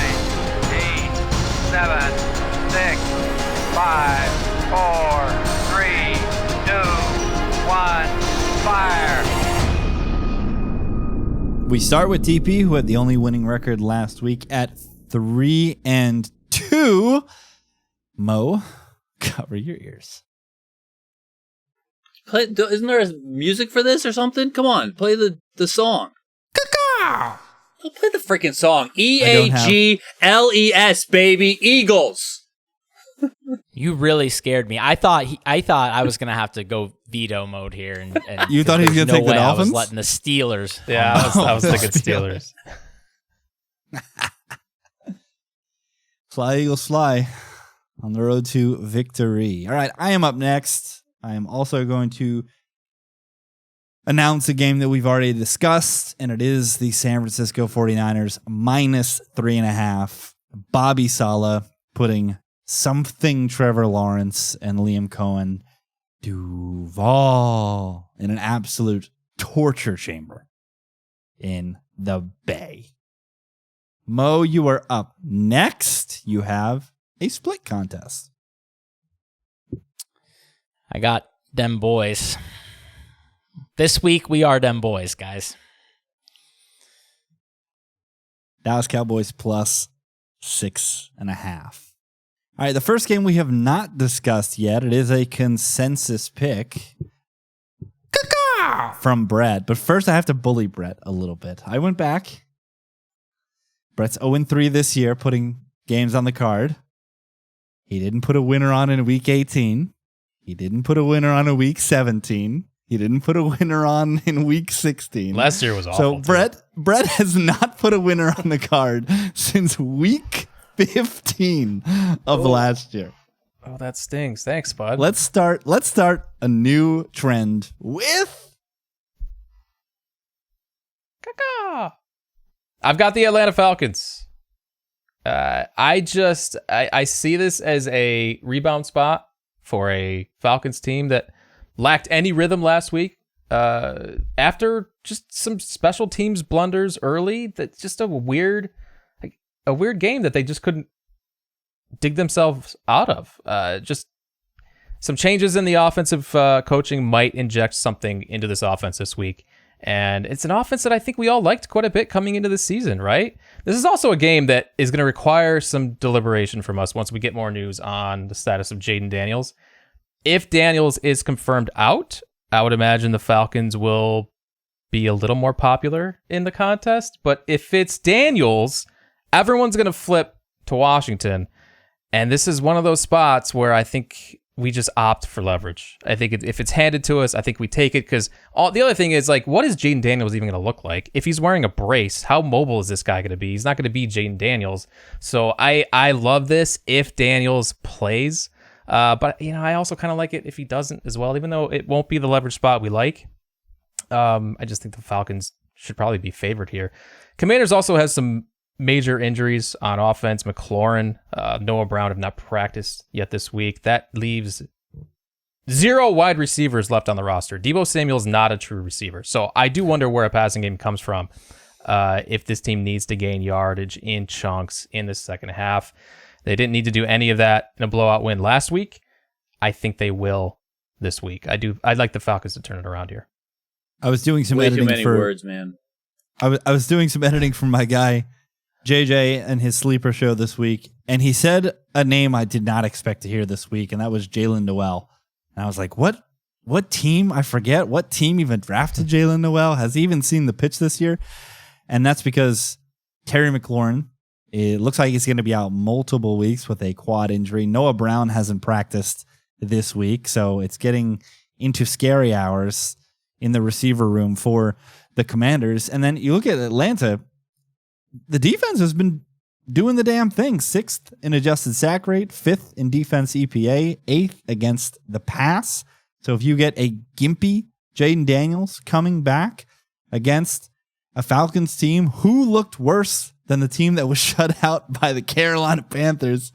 8, 7, 6, 5, 4, 3, 2, 1, fire. We start with TP, who had the only winning record last week at 3-2. Mo, cover your ears. Isn't there music for this or something? Come on, play the song. Play the freaking song. EAGLES, baby, Eagles. You really scared me. I thought I was gonna have to go veto mode here, and you thought he was gonna take the Dolphins? I was letting the Steelers. Yeah, I was thinking Steelers. Fly, Eagles, fly on the road to victory. All right, I am up next. I am also going to announce a game that we've already discussed, and it is the San Francisco 49ers minus 3.5. Bobby Saleh putting something Trevor Lawrence and Liam Cohen Duval in an absolute torture chamber in the Bay. Mo, you are up next. You have a split contest. I got them boys. This week we are them boys, guys. Dallas Cowboys plus 6.5. All right, the first game we have not discussed yet. It is a consensus pick from Brett. But first, I have to bully Brett a little bit. I went back. Brett's 0-3 this year, putting games on the card. He didn't put a winner on in week 18. He didn't put a winner on in week 17. He didn't put a winner on in week 16. Last year was awful. So Brett has not put a winner on the card since week 15 of last year. Oh, that stings. Thanks, bud. Let's start a new trend with I've got the Atlanta Falcons. I see this as a rebound spot for a Falcons team that lacked any rhythm last week. after just some special teams blunders early. That's just a weird game that they just couldn't dig themselves out of. Just some changes in the offensive coaching might inject something into this offense this week. And it's an offense that I think we all liked quite a bit coming into the season, right? This is also a game that is going to require some deliberation from us once we get more news on the status of Jaden Daniels. If Daniels is confirmed out, I would imagine the Falcons will be a little more popular in the contest. But if it's Daniels, everyone's going to flip to Washington. And this is one of those spots where I think we just opt for leverage. I think if it's handed to us, I think we take it, because the other thing is, like, what is Jaden Daniels even going to look like? If he's wearing a brace, how mobile is this guy going to be? He's not going to be Jaden Daniels. So I love this if Daniels plays. But, I also kind of like it if he doesn't as well, even though it won't be the leverage spot we like. I just think the Falcons should probably be favored here. Commanders also has some major injuries on offense. McLaurin, Noah Brown have not practiced yet this week. That leaves 0 wide receivers left on the roster. Deebo Samuel's not a true receiver. So I do wonder where a passing game comes from if this team needs to gain yardage in chunks in the second half. They didn't need to do any of that in a blowout win last week. I think they will this week. I'd like the Falcons to turn it around here. I was doing some Way editing too many words, man. I was doing some editing for my guy JJ and his sleeper show this week, and he said a name I did not expect to hear this week, and that was Jalen Noel. And I was like, what team? I forget what team even drafted Jalen Noel. Has he even seen the pitch this year? And that's because Terry McLaurin, it looks like he's going to be out multiple weeks with a quad injury. Noah Brown hasn't practiced this week, so it's getting into scary hours in the receiver room for the Commanders. And then you look at Atlanta, the defense has been doing the damn thing. 6th in adjusted sack rate, 5th in defense EPA, 8th against the pass. So if you get a gimpy Jaden Daniels coming back against a Falcons team who looked worse than the team that was shut out by the Carolina Panthers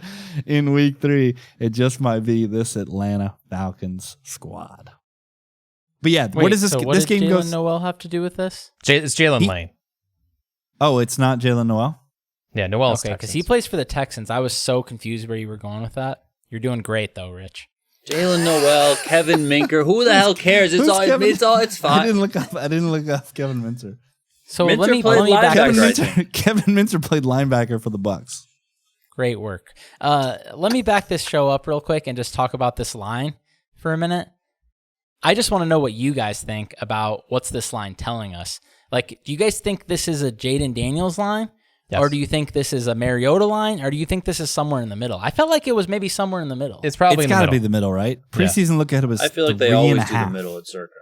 in week 3, it just might be this Atlanta Falcons squad. But yeah, Wait, what is this? So what this does game Jalen goes. Noel have to do with this? It's Jalen Lane. Oh, it's not Jalen Noel? Yeah, Noel's Okay, because he plays for the Texans. I was so confused where you were going with that. You're doing great though, Rich. Jalen Noel, Kevin Minker. Who the hell cares? It's fine. I didn't look up Kevin Minter. So Minter let me played back. linebacker. Kevin Minter played linebacker for the Bucs. Great work. Let me back this show up real quick and just talk about this line for a minute. I just want to know what you guys think about what's this line telling us. Like, do you guys think this is a Jaden Daniels line? Yes. Or do you think this is a Mariota line? Or do you think this is somewhere in the middle? I felt like it was maybe somewhere in the middle. It's probably got to be the middle, right? Preseason look ahead was I feel like they always do the middle at Circa.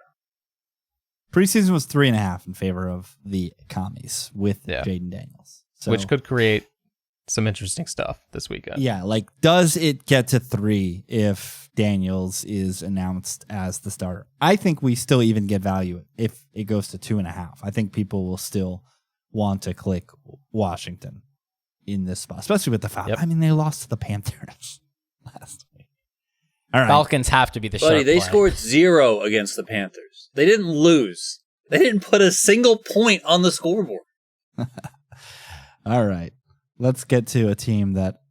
Preseason was 3.5 in favor of the commies with Jaden Daniels. So, which could create some interesting stuff this weekend. Yeah, like, does it get to 3 if Daniels is announced as the starter? I think we still even get value if it goes to 2.5. I think people will still want to click Washington in this spot, especially with the Falcons. Yep. I mean, they lost to the Panthers last week. All right. Falcons have to be the sharp They play. scored 0 against the Panthers. They didn't lose. They didn't put a single point on the scoreboard. All right. Let's get to a team that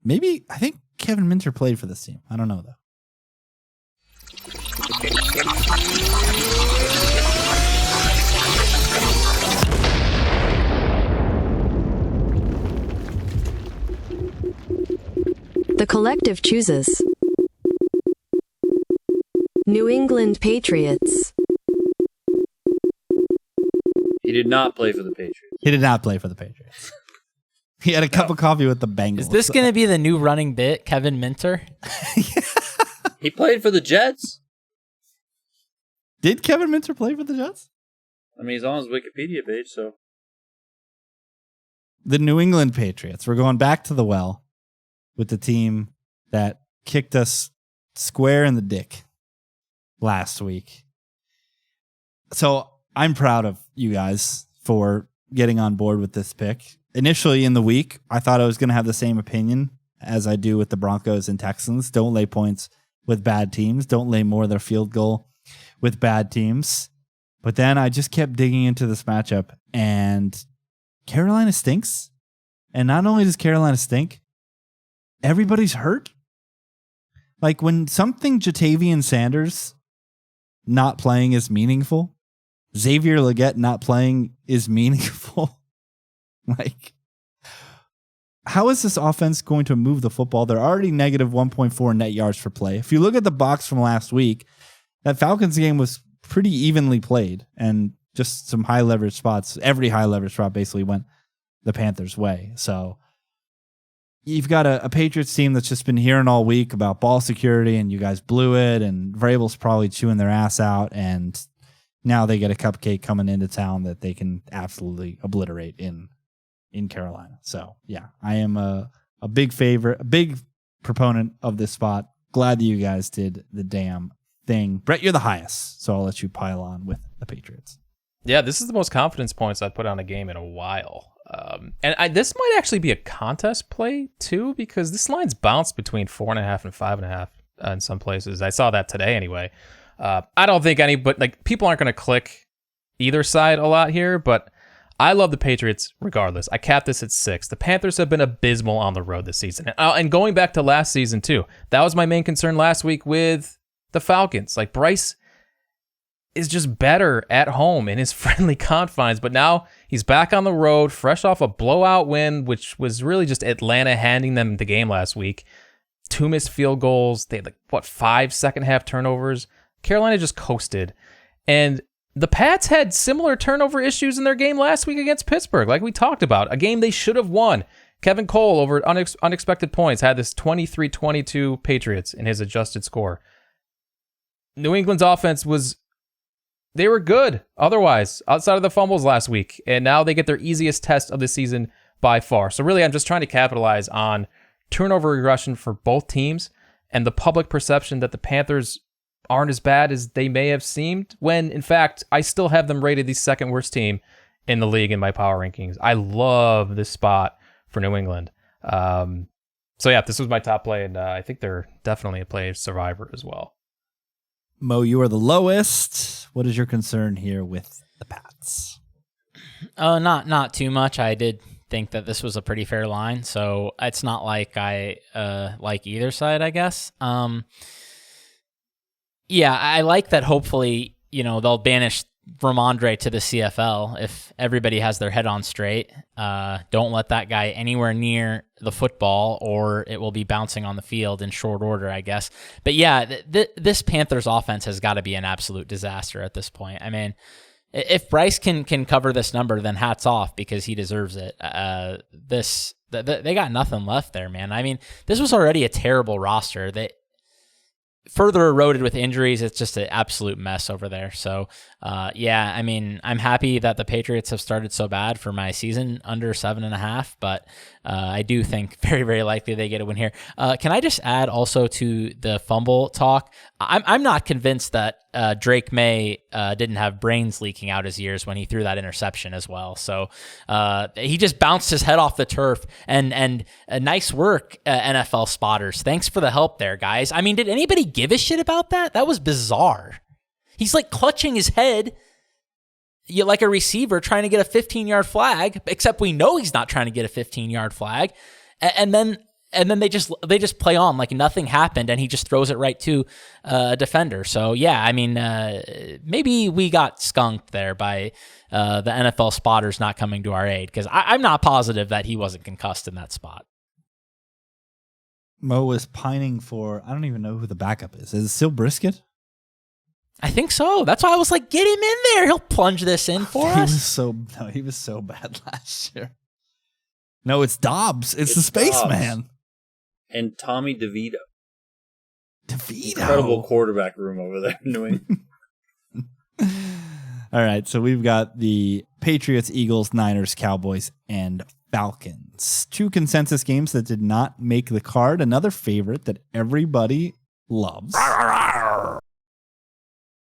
maybe, I think Kevin Minter played for this team. I don't know, though. The collective chooses New England Patriots. He did not play for the Patriots. He did not play for the Patriots. He had a cup of coffee with the Bengals. Is this going to be the new running bit, Kevin Minter? He played for the Jets. Did Kevin Minter play for the Jets? I mean, he's on his Wikipedia page, so. The New England Patriots. We're going back to the well with the team that kicked us square in the dick last week. So I'm proud of you guys for getting on board with this pick. Initially in the week, I thought I was going to have the same opinion as I do with the Broncos and Texans. Don't lay points with bad teams. Don't lay more than a field goal with bad teams. But then I just kept digging into this matchup, and Carolina stinks. And not only does Carolina stink, everybody's hurt. Like when something Jatavian Sanders not playing is meaningful, Xavier Legette not playing is meaningful. Like, how is this offense going to move the football? They're already negative 1.4 net yards per play. If you look at the box from last week, that Falcons game was pretty evenly played and just some high leverage spots. Every high leverage spot basically went the Panthers' way. So you've got a Patriots team that's just been hearing all week about ball security, and you guys blew it, and Vrabel's probably chewing their ass out, and now they get a cupcake coming into town that they can absolutely obliterate in Carolina. So yeah, I am a big favorite, a big proponent of this spot. Glad that you guys did the damn thing. Brett, you're the highest, so I'll let you pile on with the Patriots. Yeah, this is the most confidence points I've put on a game in a while. This might actually be a contest play too, because this line's bounced between 4.5 and 5.5 in some places. I saw that today anyway. I don't think people aren't going to click either side a lot here, but I love the Patriots regardless. I capped this at 6. The Panthers have been abysmal on the road this season. And going back to last season too, that was my main concern last week with the Falcons. Like, Bryce is just better at home in his friendly confines, but now he's back on the road, fresh off a blowout win, which was really just Atlanta handing them the game last week. 2 missed field goals. They had 5 second half turnovers. Carolina just coasted. And the Pats had similar turnover issues in their game last week against Pittsburgh, like we talked about, a game they should have won. Kevin Cole, over unexpected points, had this 23-22 Patriots in his adjusted score. New England's offense they were good otherwise, outside of the fumbles last week, and now they get their easiest test of the season by far. So really, I'm just trying to capitalize on turnover regression for both teams and the public perception that the Panthers aren't as bad as they may have seemed, when, in fact, I still have them rated the second worst team in the league in my power rankings. I love this spot for New England. So yeah, this was my top play, and I think they're definitely a play survivor as well. Mo, you are the lowest. What is your concern here with the Pats? Not too much. I did think that this was a pretty fair line, so it's not like I like either side, I guess. Yeah, I like that. Hopefully, they'll banish Ramondre to the CFL if everybody has their head on straight. Don't let that guy anywhere near the football, or it will be bouncing on the field in short order, I guess. But yeah, this Panthers offense has got to be an absolute disaster at this point. I mean, if Bryce can cover this number, then hats off, because he deserves it. They got nothing left there, man. I mean, this was already a terrible roster. They further eroded with injuries. It's just an absolute mess over there. So, yeah, I mean, I'm happy that the Patriots have started so bad for my season under 7.5, but I do think very, very likely they get a win here. Can I just add also to the fumble talk? I'm not convinced that Drake May didn't have brains leaking out his ears when he threw that interception as well. So he just bounced his head off the turf, and nice work, NFL spotters. Thanks for the help there, guys. I mean, did anybody give a shit about that? That was bizarre. He's like clutching his head, like a receiver trying to get a 15-yard flag, except we know he's not trying to get a 15-yard flag. And then they just play on like nothing happened, and he just throws it right to a defender. So yeah, I mean, maybe we got skunked there by the NFL spotters not coming to our aid, because I'm not positive that he wasn't concussed in that spot. Mo was pining for, I don't even know who the backup is. Is it still Brisket? I think so. That's why I was like, get him in there. He'll plunge this in for us. He was so bad last year. No, it's Dobbs. It's the spaceman. And Tommy DeVito. DeVito. Incredible quarterback room over there in New England. All right, so we've got the Patriots, Eagles, Niners, Cowboys, and Falcons. 2 consensus games that did not make the card. Another favorite that everybody loves.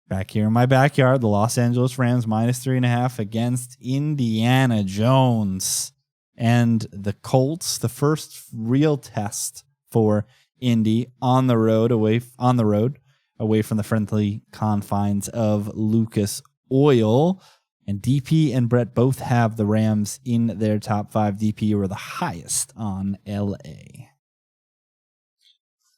Back here in my backyard, the Los Angeles Rams -3.5 against Indiana Jones. And the Colts, the first real test for Indy on the road, away from the friendly confines of Lucas Oil. And DP and Brett both have the Rams in their top 5. DP, you were the highest on LA.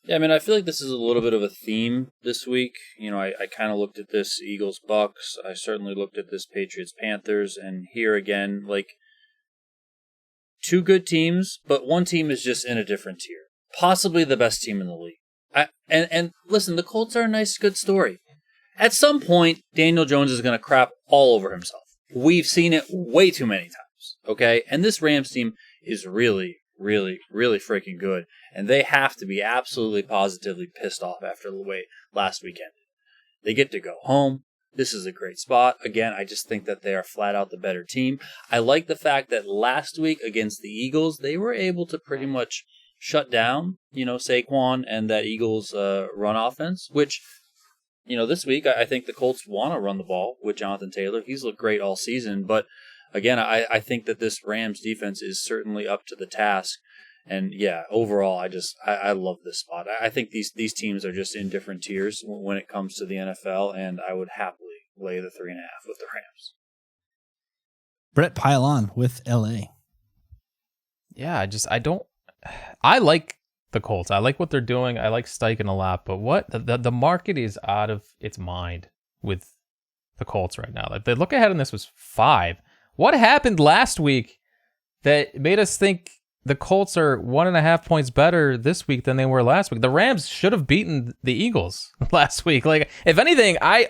Yeah, I mean, I feel like this is a little bit of a theme this week. You know, I kind of looked at this Eagles-Bucks. I certainly looked at this Patriots-Panthers. And here again, like, two good teams, but one team is just in a different tier. Possibly the best team in the league. And listen, the Colts are a nice, good story. At some point, Daniel Jones is going to crap all over himself. We've seen it way too many times, okay? And this Rams team is really, really, really freaking good. And they have to be absolutely positively pissed off after the way last weekend. They get to go home. This is a great spot. Again, I just think that they are flat out the better team. I like the fact that last week against the Eagles, they were able to pretty much shut down, Saquon and that Eagles run offense, which, this week I think the Colts want to run the ball with Jonathan Taylor. He's looked great all season, but again, I think that this Rams defense is certainly up to the task. And yeah, overall, I love this spot. I think these teams are just in different tiers when it comes to the NFL, and I would happily lay the 3.5 with the Rams. Brett, pile on with LA. Yeah, I like the Colts. I like what they're doing. I like Steichen a lot, but the market is out of its mind with the Colts right now. Like, the look ahead on this was 5. What happened last week that made us think the Colts are 1.5 points better this week than they were last week? The Rams should have beaten the Eagles last week. Like, if anything, I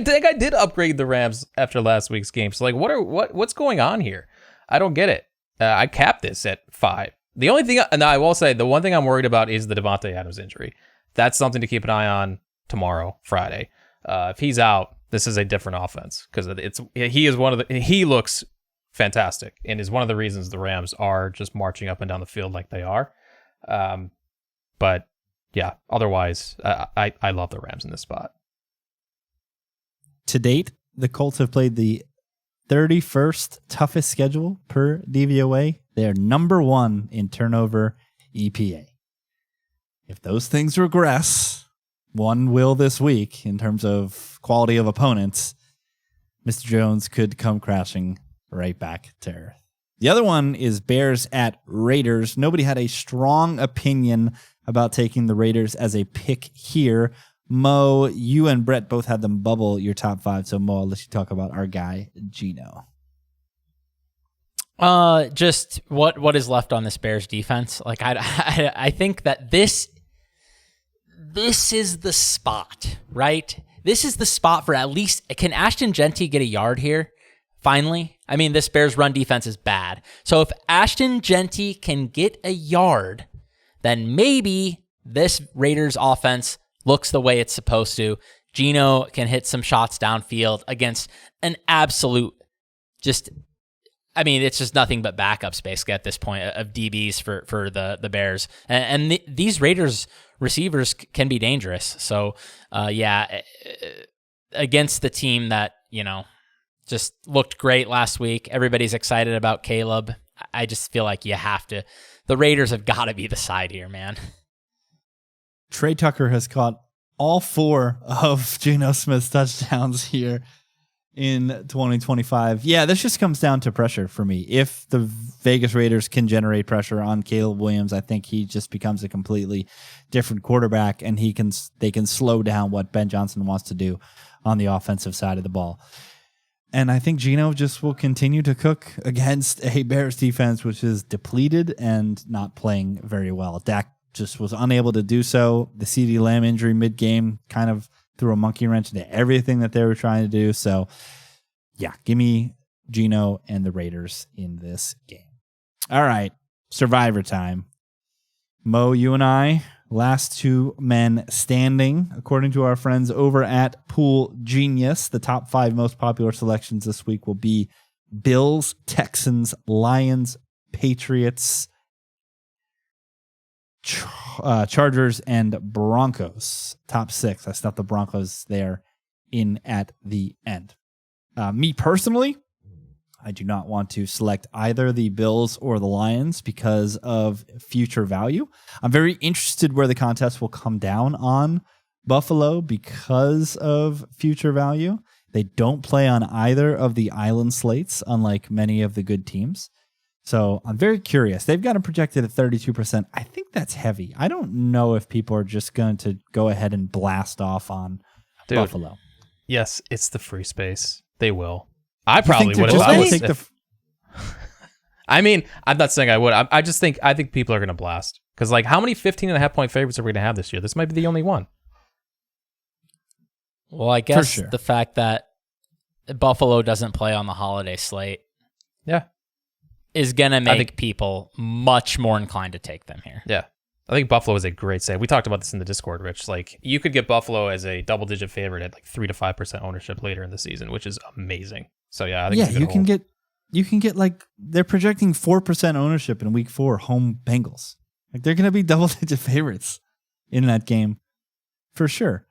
think I did upgrade the Rams after last week's game. So, like, what's going on here? I don't get it. I capped this at 5. The only thing, and I will say, the one thing I'm worried about is the Devontae Adams injury. That's something to keep an eye on tomorrow, Friday. If he's out, this is a different offense because he looks fantastic and is one of the reasons the Rams are just marching up and down the field like they are. But yeah, otherwise, I love the Rams in this spot. To date, the Colts have played the 31st toughest schedule per DVOA. They are number 1 in turnover EPA. If those things regress, one will this week in terms of quality of opponents, Mr. Jones could come crashing right back to earth. The other one is Bears at Raiders. Nobody had a strong opinion about taking the Raiders as a pick here. Mo, you and Brett both had them bubble your top 5. So Mo, I'll let you talk about our guy, Geno. Just what is left on this Bears defense. Like, I think that this is the spot, right? This is the spot for at least, can Ashton Genty get a yard here? Finally? I mean, this Bears run defense is bad. So if Ashton Genty can get a yard, then maybe this Raiders offense looks the way it's supposed to. Geno can hit some shots downfield against an absolute it's just nothing but backups basically at this point of DBs for the Bears. And these Raiders receivers can be dangerous. So, against the team that, just looked great last week. Everybody's excited about Caleb. I just feel like the Raiders have got to be the side here, man. Trey Tucker has caught all 4 of Geno Smith's touchdowns here in 2025. Yeah, this just comes down to pressure for me. If the Vegas Raiders can generate pressure on Caleb Williams, I think he just becomes a completely different quarterback, and they can slow down what Ben Johnson wants to do on the offensive side of the ball. And I think Geno just will continue to cook against a Bears defense which is depleted and not playing very well. Dak just was unable to do so. The CeeDee Lamb injury mid-game kind of threw a monkey wrench into everything that they were trying to do. So, yeah, give me Geno and the Raiders in this game. All right, Survivor time. Mo, you and I, last 2 men standing. According to our friends over at Pool Genius, the top 5 most popular selections this week will be Bills, Texans, Lions, Patriots, Chargers, and Broncos. Top 6. I stuck the Broncos there in at the end. Me personally, I do not want to select either the Bills or the Lions because of future value. I'm very interested where the contest will come down on Buffalo because of future value. They don't play on either of the island slates, unlike many of the good teams. So I'm very curious. They've got them projected at 32%. I think that's heavy. I don't know if people are just going to go ahead and blast off on Buffalo. Yes, it's the free space. They will. I probably would have. I mean, I'm not saying I would. I think people are going to blast. Because, like, how many 15.5-point favorites are we going to have this year? This might be the only one. Well, I guess the fact that Buffalo doesn't play on the holiday slate is going to make people much more inclined to take them here. Yeah. I think Buffalo is a great save. We talked about this in the Discord, Rich. Like, you could get Buffalo as a double-digit favorite at like 3 to 5% ownership later in the season, which is amazing. So, yeah, I think it's a good you can get like, they're projecting 4% ownership in week 4, home Bengals. Like, they're going to be double-digit favorites in that game for sure.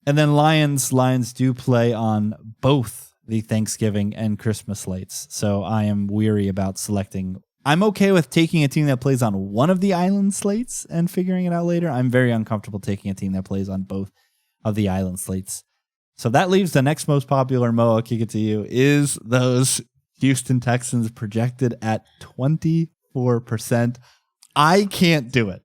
And then Lions do play on both the Thanksgiving and Christmas slates. So I am weary about selecting. I'm okay with taking a team that plays on one of the island slates and figuring it out later. I'm very uncomfortable taking a team that plays on both of the island slates. So that leaves the next most popular, Mo, I'll kick it to you, is those Houston Texans projected at 24%. I can't do it.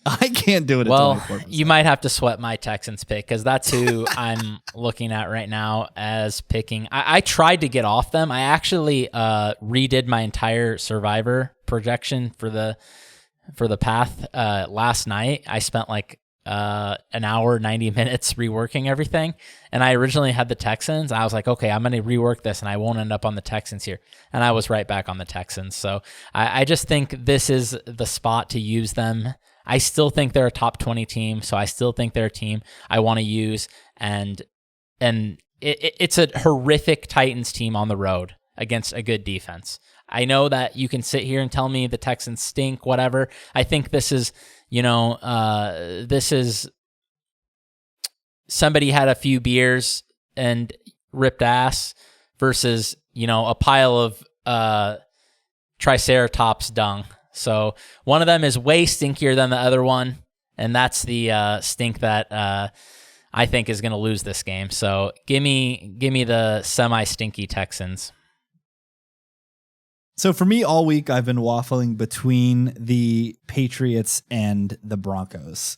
I can't do it. Well, you might have to sweat my Texans pick because that's who I'm looking at right now as picking. I tried to get off them. I actually redid my entire Survivor projection for the path last night. I spent like an hour, 90 minutes reworking everything. And I originally had the Texans. I was like, okay, I'm going to rework this and I won't end up on the Texans here. And I was right back on the Texans. So I just think this is the spot to use them. I still think they're a top 20 team, so I still think they're a team I want to use, and it's a horrific Titans team on the road against a good defense. I know that you can sit here and tell me the Texans stink, whatever. I think this is, this is somebody had a few beers and ripped ass versus, a pile of Triceratops dung. So one of them is way stinkier than the other one, and that's the stink that I think is going to lose this game. So give me the semi-stinky Texans. So for me, all week I've been waffling between the Patriots and the Broncos.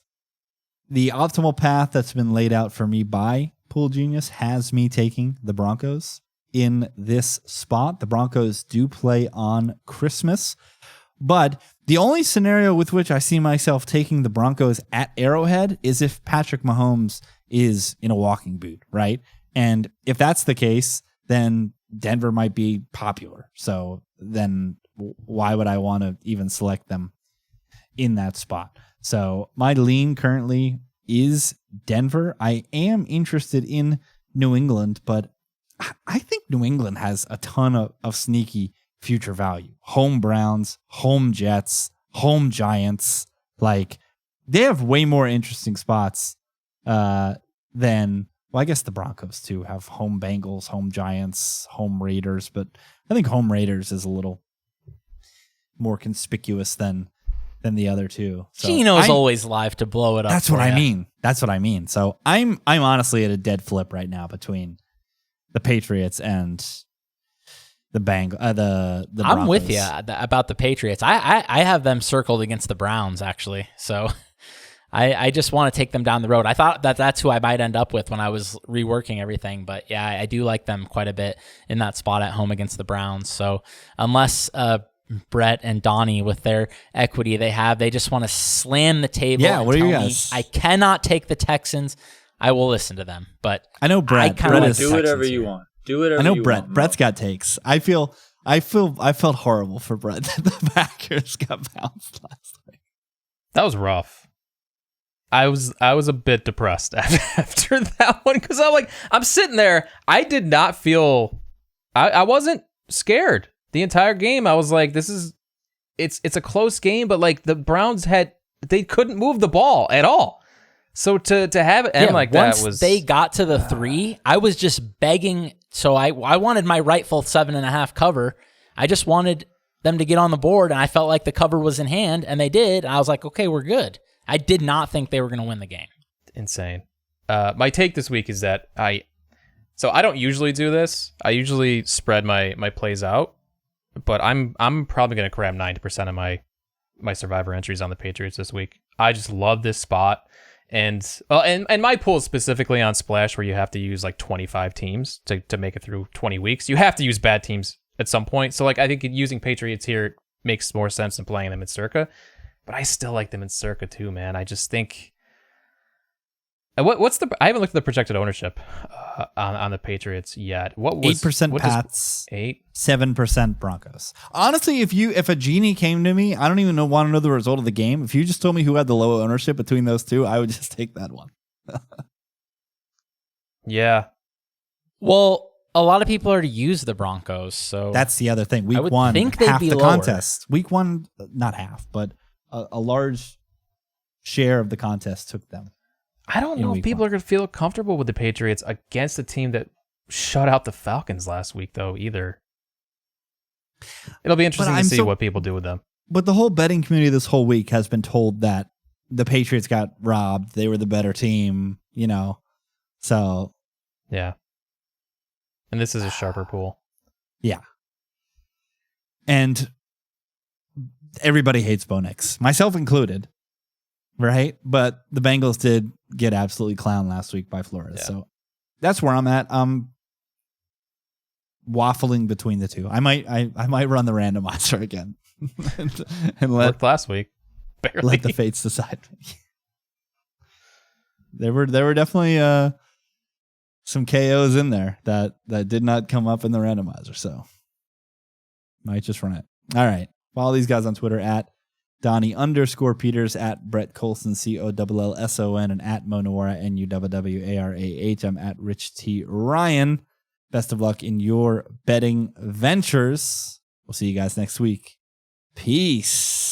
The optimal path that's been laid out for me by Pool Genius has me taking the Broncos in this spot. The Broncos do play on Christmas. But the only scenario with which I see myself taking the Broncos at Arrowhead is if Patrick Mahomes is in a walking boot, right? And if that's the case, then Denver might be popular. So then why would I want to even select them in that spot? So my lean currently is Denver. I am interested in New England, but I think New England has a ton of sneaky future value. Home Browns, home Jets, home Giants. Like, they have way more interesting spots than, well, I guess the Broncos too have home Bengals, home Giants, home Raiders, but I think home Raiders is a little more conspicuous than the other two. So Gino's always live to blow it up. That's what I mean. That's what I mean. So I'm honestly at a dead flip right now between the Patriots and the Broncos. I'm with you about the Patriots. I have them circled against the Browns, actually. So I just want to take them down the road. I thought that's who I might end up with when I was reworking everything. But yeah, I do like them quite a bit in that spot at home against the Browns. So unless Brett and Donnie, with their equity they just want to slam the table. Yeah, what do you guys? I cannot take the Texans. I will listen to them. But I know Brett. Do whatever you want. Do whatever you want. I know Brett. Brett's got takes. I felt horrible for Brett that the Packers got bounced last week. That was rough. I was a bit depressed after that one because I'm sitting there. I did not feel. I wasn't scared the entire game. I was like, it's a close game, but like the Browns they couldn't move the ball at all. So to have it end like that was... Once they got to the 3, I was just begging. So I wanted my rightful 7.5 cover. I just wanted them to get on the board, and I felt like the cover was in hand, and they did. And I was like, okay, we're good. I did not think they were going to win the game. Insane. my take this week is that I don't usually do this. I usually spread my plays out, but I'm probably going to cram 90% of my survivor entries on the Patriots this week. I just love this spot. And my pool is specifically on Splash, where you have to use like 25 teams to make it through 20 weeks. You have to use bad teams at some point. So like I think using Patriots here makes more sense than playing them in Circa. But I still like them in Circa too, man. I just think what's the I haven't looked at the projected ownership on the Patriots yet. What was 8% Pats, 8? 7% Broncos. Honestly, if a genie came to me, I don't even want to know the result of the game. If you just told me who had the low ownership between those two, I would just take that one. Yeah. Well, a lot of people already use the Broncos, so That's the other thing. Week I would one, think they'd half be the lower. contest. Week one, not half, but a large share of the contest took them. I don't in know if week people one. are going to feel comfortable with the Patriots against a team that shut out the Falcons last week, though, either. It'll be interesting to see what people do with them. But the whole betting community this whole week has been told that the Patriots got robbed. They were the better team, So, Yeah. And this is a sharper pool. yeah. And everybody hates Bo Nix, myself included, right? But the Bengals did get absolutely clowned last week by Flores. Yeah. So that's where I'm at. I'm waffling between the two. I might run the randomizer again and Worked last week. Barely. let the fates decide. There were definitely some KOs in there that did not come up in the randomizer, so might just run it. All right. Follow these guys on Twitter at Donnie_Peters, at Brett Colson, COLLSON, and at Monowara, NUWWARAH. I'm at Rich T. Ryan. Best of luck in your betting ventures. We'll see you guys next week. Peace.